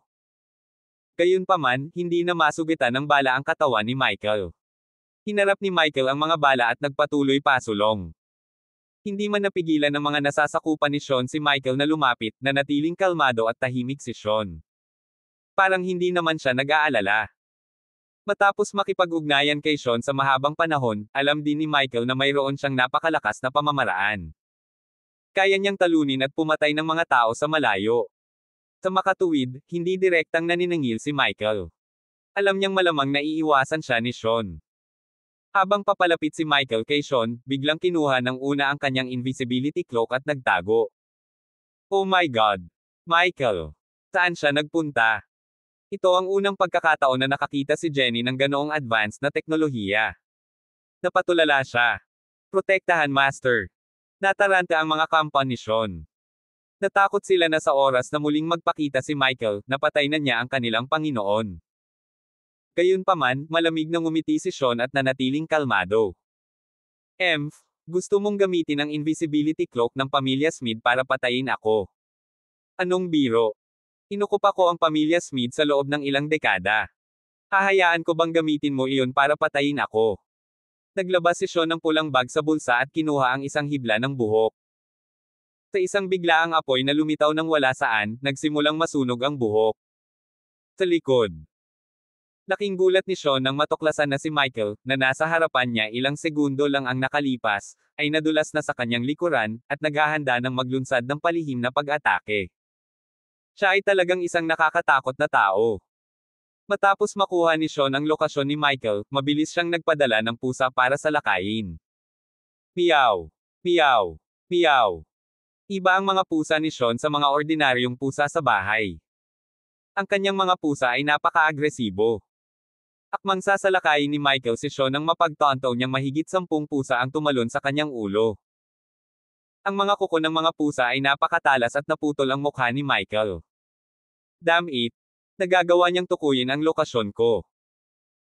Gayunpaman, hindi na masugitan ng bala ang katawan ni Michael. Hinarap ni Michael ang mga bala at nagpatuloy pasulong. Hindi man napigilan ng mga nasasakupan ni Sean si Michael na lumapit, nanatiling kalmado at tahimik si Sean. Parang hindi naman siya nag-aalala. Matapos makipag-ugnayan kay Sean sa mahabang panahon, alam din ni Michael na mayroon siyang napakalakas na pamamaraan. Kaya niyang talunin at pumatay ng mga tao sa malayo. Sa makatuwid, hindi direktang naniningil si Michael. Alam niyang malamang naiiwasan siya ni Sean. Habang papalapit si Michael kay Sean, biglang kinuha ng una ang kanyang invisibility cloak at nagtago. Oh my God! Michael! Saan siya nagpunta? Ito ang unang pagkakataon na nakakita si Jenny ng ganoong advanced na teknolohiya. Napatulala siya. Protektahan Master. Nataranta ang mga kampan ni Sean. Natakot sila na sa oras na muling magpakita si Michael, napatay na niya ang kanilang Panginoon. Gayunpaman, malamig na ngumiti si Sean at nanatiling kalmado. Gusto mong gamitin ang invisibility cloak ng pamilya Smith para patayin ako. Anong biro? Inukupa ko ang pamilya Smith sa loob ng ilang dekada. Hahayaan ko bang gamitin mo iyon para patayin ako? Naglabas si Sean ng pulang bag sa bulsa at kinuha ang isang hibla ng buhok. Sa isang biglaang apoy na lumitaw ng wala saan, nagsimulang masunog ang buhok. Sa likod. Laking gulat ni Sean nang matuklasan na si Michael, na nasa harapan niya ilang segundo lang ang nakalipas, ay nadulas na sa kanyang likuran, at naghahanda ng maglunsad ng palihim na pag-atake. Siya ay talagang isang nakakatakot na tao. Matapos makuha ni Sean ang lokasyon ni Michael, mabilis siyang nagpadala ng pusa para sa lakayin. Meow! Meow! Meow! Iba ang mga pusa ni Sean sa mga ordinaryong pusa sa bahay. Ang kanyang mga pusa ay napaka-agresibo. Akmang sasalakayin ni Michael si Sean nang mapagtanto niyang mahigit 10 pusa ang tumalon sa kanyang ulo. Ang mga kuko ng mga pusa ay napakatalas at naputol ang mukha ni Michael. Damn it! Nagagawa niyang tukuyin ang lokasyon ko.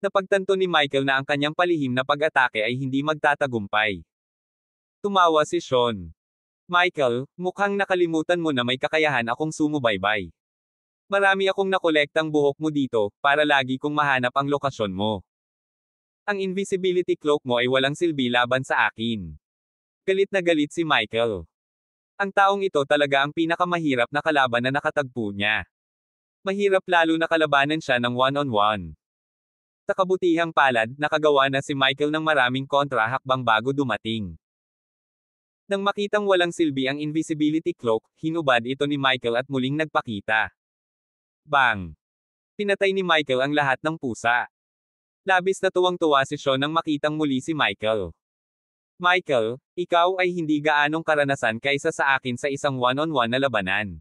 Napagtanto ni Michael na ang kanyang palihim na pag-atake ay hindi magtatagumpay. Tumawa si Sean. Michael, mukhang nakalimutan mo na may kakayahan akong sumubaybay. Marami akong nakolektang buhok mo dito, para lagi kong mahanap ang lokasyon mo. Ang invisibility cloak mo ay walang silbi laban sa akin. Galit na galit si Michael. Ang taong ito talaga ang pinakamahirap na kalaban na nakatagpo niya. Mahirap lalo na kalabanan siya ng one-on-one. Sa kabutihang palad, nakagawa na si Michael ng maraming kontra-hakbang bago dumating. Nang makitang walang silbi ang invisibility cloak, hinubad ito ni Michael at muling nagpakita. Bang! Pinatay ni Michael ang lahat ng pusa. Labis na tuwang-tuwa si Sean nang makitang muli si Michael. Michael, ikaw ay hindi gaanong karanasan kaysa sa akin sa isang one-on-one na labanan.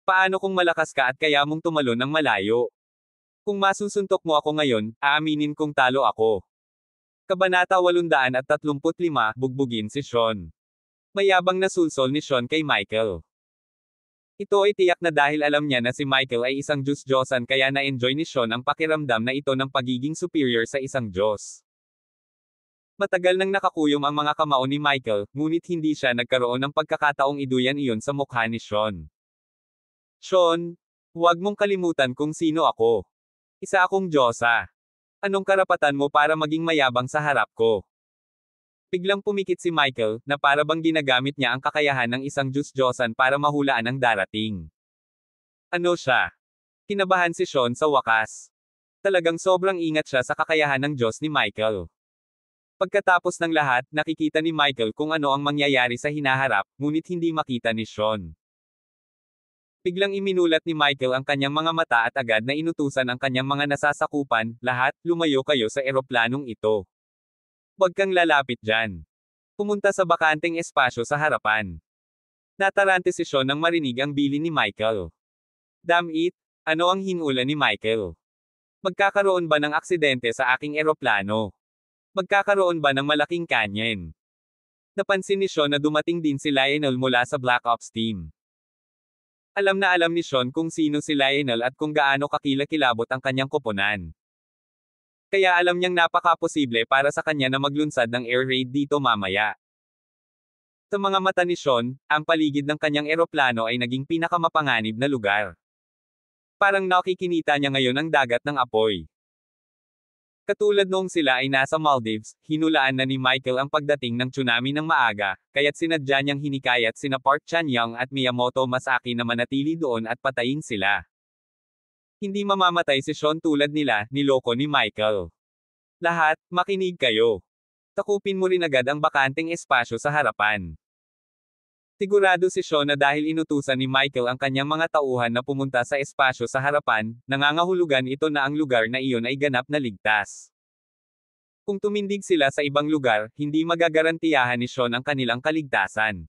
Paano kung malakas ka at kaya mong tumalon ng malayo? Kung masusuntok mo ako ngayon, aaminin kong talo ako. Kabanata 835, bugbugin si Sean. Mayabang na sulsol ni Sean kay Michael. Ito ay tiyak na dahil alam niya na si Michael ay isang Diyos-Diyosan kaya na-enjoy ni Sean ang pakiramdam na ito ng pagiging superior sa isang Diyos. Matagal nang nakakuyom ang mga kamao ni Michael, ngunit hindi siya nagkaroon ng pagkakataong iduyan iyon sa mukha ni Sean. Sean, huwag mong kalimutan kung sino ako. Isa akong Diyosa. Anong karapatan mo para maging mayabang sa harap ko? Biglang pumikit si Michael, na para bang ginagamit niya ang kakayahan ng isang Diyos-Diyosan para mahulaan ang darating. Ano siya? Kinabahan si Sean sa wakas. Talagang sobrang ingat siya sa kakayahan ng Diyos ni Michael. Pagkatapos ng lahat, nakikita ni Michael kung ano ang mangyayari sa hinaharap, ngunit hindi makita ni Sean. Biglang iminulat ni Michael ang kanyang mga mata at agad na inutusan ang kanyang mga nasasakupan, lahat, lumayo kayo sa eroplanong ito. Huwag kang lalapit dyan. Pumunta sa bakanteng espasyo sa harapan. Natarante si Sean nang marinig ang bilin ni Michael. Damn it! Ano ang hinula ni Michael? Magkakaroon ba ng aksidente sa aking eroplano? Magkakaroon ba ng malaking kanyen? Napansin ni Sean na dumating din si Lionel mula sa Black Ops team. Alam na alam ni Sean kung sino si Lionel at kung gaano kakilakilabot ang kanyang koponan. Kaya alam niyang napaka-posible para sa kanya na maglunsad ng air raid dito mamaya. Sa mga mata ni Sean, ang paligid ng kanyang eroplano ay naging pinakamapanganib na lugar. Parang nakikinita niya ngayon ang dagat ng apoy. Katulad noong sila ay nasa Maldives, hinulaan na ni Michael ang pagdating ng tsunami ng maaga, kaya't sinadya niyang hinikayat sina Park Chan-young at Miyamoto Masaki na manatili doon at patayin sila. Hindi mamamatay si Sean tulad nila, niloko ni Michael. Lahat, makinig kayo. Takupin mo rin agad ang bakanteng espasyo sa harapan. Sigurado si Sean na dahil inutusan ni Michael ang kanyang mga tauhan na pumunta sa espasyo sa harapan, nangangahulugan ito na ang lugar na iyon ay ganap na ligtas. Kung tumindig sila sa ibang lugar, hindi magagarantiyahan ni Sean ang kanilang kaligtasan.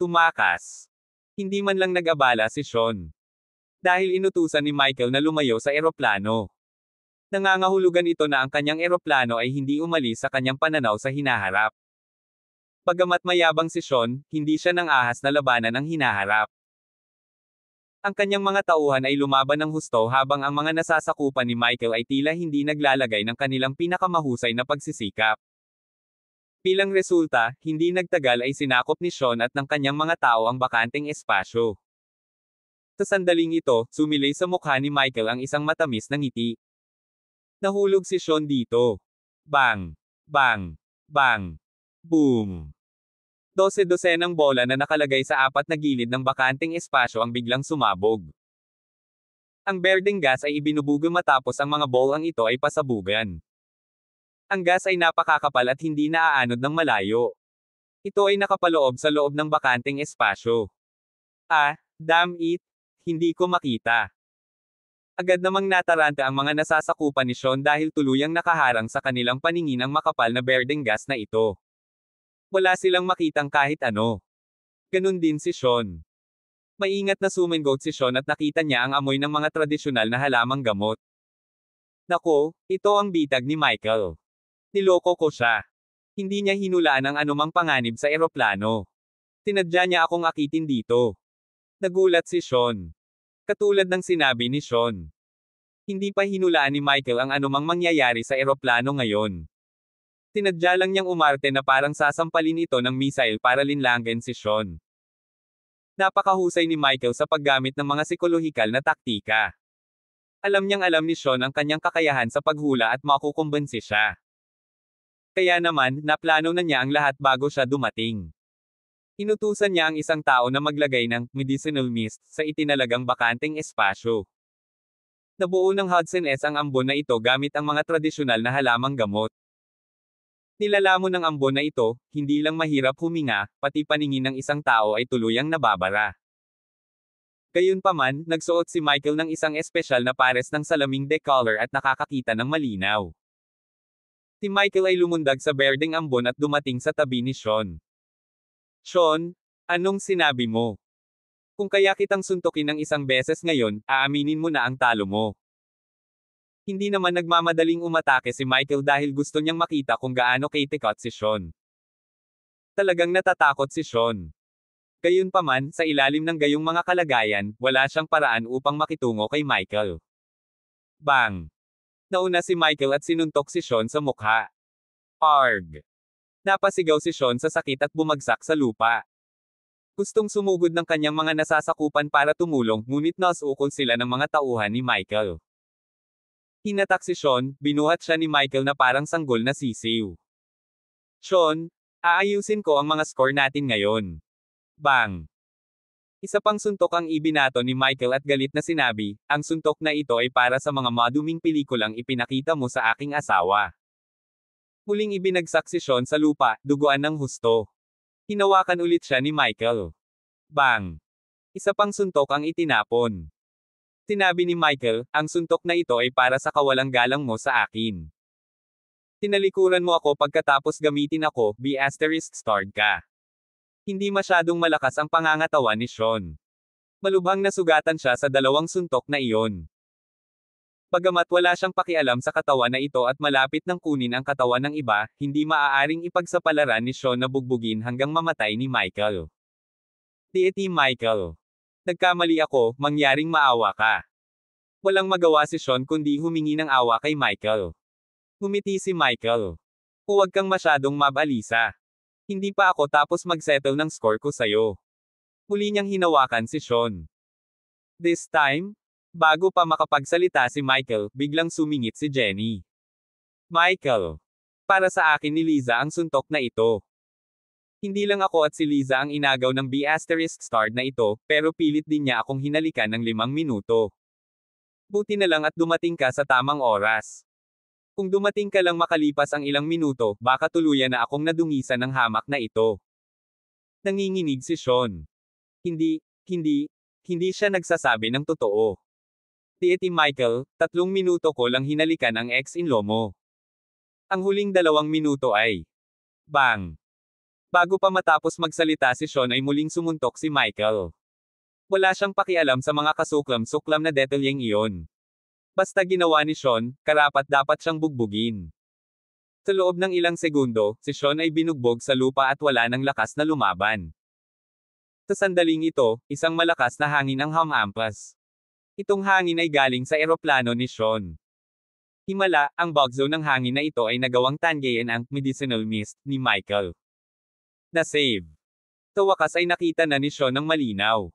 Tumakas. Hindi man lang nag-abala si Sean. Dahil inutusan ni Michael na lumayo sa eroplano. Nangangahulugan ito na ang kanyang eroplano ay hindi umalis sa kanyang pananaw sa hinaharap. Bagamat mayabang si Sean, hindi siya nang ahas na labanan ang hinaharap. Ang kanyang mga tauhan ay lumaban ng husto habang ang mga nasasakupan ni Michael ay tila hindi naglalagay ng kanilang pinakamahusay na pagsisikap. Bilang resulta, hindi nagtagal ay sinakop ni Sean at ng kanyang mga tao ang bakanteng espasyo. Sa sandaling ito, sumilay sa mukha ni Michael ang isang matamis na ngiti. Nahulog si Sean dito. Bang! Bang! Bang! Boom! 12-dosenang bola na nakalagay sa apat na gilid ng bakanteng espasyo ang biglang sumabog. Ang berdeng gas ay ibinubugo matapos ang mga bolang ito ay pasabugan. Ang gas ay napakakapal at hindi naaanod ng malayo. Ito ay nakapaloob sa loob ng bakanteng espasyo. Damn it! Hindi ko makita. Agad namang nataranta ang mga nasasakupan ni Sean dahil tuluyang nakaharang sa kanilang paningin ang makapal na berdeng gas na ito. Wala silang makitang kahit ano. Ganun din si Sean. Maingat na sumingot si Sean at nakita niya ang amoy ng mga tradisyonal na halamang gamot. Nako, ito ang bitag ni Michael. Niloko ko siya. Hindi niya hinulaan ang anumang panganib sa eroplano. Tinadya niya akong akitin dito. Nagulat si Sean. Katulad ng sinabi ni Sean. Hindi pa hinulaan ni Michael ang anumang mangyayari sa eroplano ngayon. Tinadya lang niyang umarte na parang sasampalin ito ng missile para linlangin si Sean. Napakahusay ni Michael sa paggamit ng mga psikolohikal na taktika. Alam ni Sean ang kanyang kakayahan sa paghula at makukumbensi siya. Kaya naman, naplano na niya ang lahat bago siya dumating. Inutusan niya ang isang tao na maglagay ng medicinal mist sa itinalagang bakanteng espasyo. Nabuo ng Hudson S ang ambon na ito gamit ang mga tradisyonal na halamang gamot. Nilalamon ng ambon na ito, hindi lang mahirap huminga, pati paningin ng isang tao ay tuluyang nababara. Gayunpaman, nagsuot si Michael ng isang espesyal na pares ng salaming decolor at nakakakita ng malinaw. Si Michael ay lumundag sa berdeng ambon at dumating sa tabi ni Sean. Sean, anong sinabi mo? Kung kaya kitang suntukin ng isang beses ngayon, aaminin mo na ang talo mo. Hindi naman nagmamadaling umatake si Michael dahil gusto niyang makita kung gaano kitikot si Sean. Talagang natatakot si Sean. Gayunpaman, sa ilalim ng gayong mga kalagayan, wala siyang paraan upang makitungo kay Michael. Bang! Nauna si Michael at sinuntok si Sean sa mukha. Arg! Napasigaw si Sean sa sakit at bumagsak sa lupa. Gustong sumugod ng kanyang mga nasasakupan para tumulong, ngunit nasukol sila ng mga tauhan ni Michael. Hinatak si Sean, binuhat siya ni Michael na parang sanggol na sisiw. Sean, aayusin ko ang mga score natin ngayon. Bang! Isa pang suntok ang ibinato ni Michael at galit na sinabi, ang suntok na ito ay para sa mga maduming pelikulang ipinakita mo sa aking asawa. Muling ibinagsak si Sean sa lupa, duguan ng husto. Hinawakan ulit siya ni Michael. Bang! Isa pang suntok ang itinapon. Sinabi ni Michael, ang suntok na ito ay para sa kawalang galang mo sa akin. Tinalikuran mo ako pagkatapos gamitin ako, ****starred ka. Hindi masyadong malakas ang pangangatawan ni Sean. Malubhang nasugatan siya sa dalawang suntok na iyon. Bagamat wala siyang pakialam sa katawan na ito at malapit nang kunin ang katawan ng iba, hindi maaaring ipagsapalaran ni Sean na bugbugin hanggang mamatay ni Michael. Deity Michael. Nagkamali ako, mangyaring maawa ka. Walang magawa si Sean kundi humingi ng awa kay Michael. Ngumiti si Michael. Huwag kang masyadong mabalisa. Hindi pa ako tapos mag-settle ng score ko sa'yo. Muli niyang hinawakan si Sean. This time, bago pa makapagsalita si Michael, biglang sumingit si Jenny. Michael. Para sa akin ni Liza ang suntok na ito. Hindi lang ako at si Liza ang inagaw ng B***star na ito, pero pilit din niya akong hinalikan ng 5 minuto. Buti na lang at dumating ka sa tamang oras. Kung dumating ka lang makalipas ang ilang minuto, baka tuluyan na akong nadungisan ng hamak na ito. Nanginginig si Sean. Hindi siya nagsasabi ng totoo. Tieti Michael, 3 minuto ko lang hinalikan ang ex-in-law mo. Ang huling 2 minuto ay bang. Bago pa matapos magsalita si Sean ay muling sumuntok si Michael. Wala siyang pakialam sa mga kasuklam-suklam na detalyeng iyon. Basta ginawa ni Sean, karapat-dapat siyang bugbugin. Sa loob ng ilang segundo, si Sean ay binugbog sa lupa at wala ng lakas na lumaban. Sa sandaling ito, isang malakas na hangin ang hamampas. Itong hangin ay galing sa eroplano ni Sean. Himala, ang bugzo ng hangin na ito ay nagawang tanggayan ang medicinal mist ni Michael. Na-save. Sa wakas ay nakita na ni Sean ng malinaw.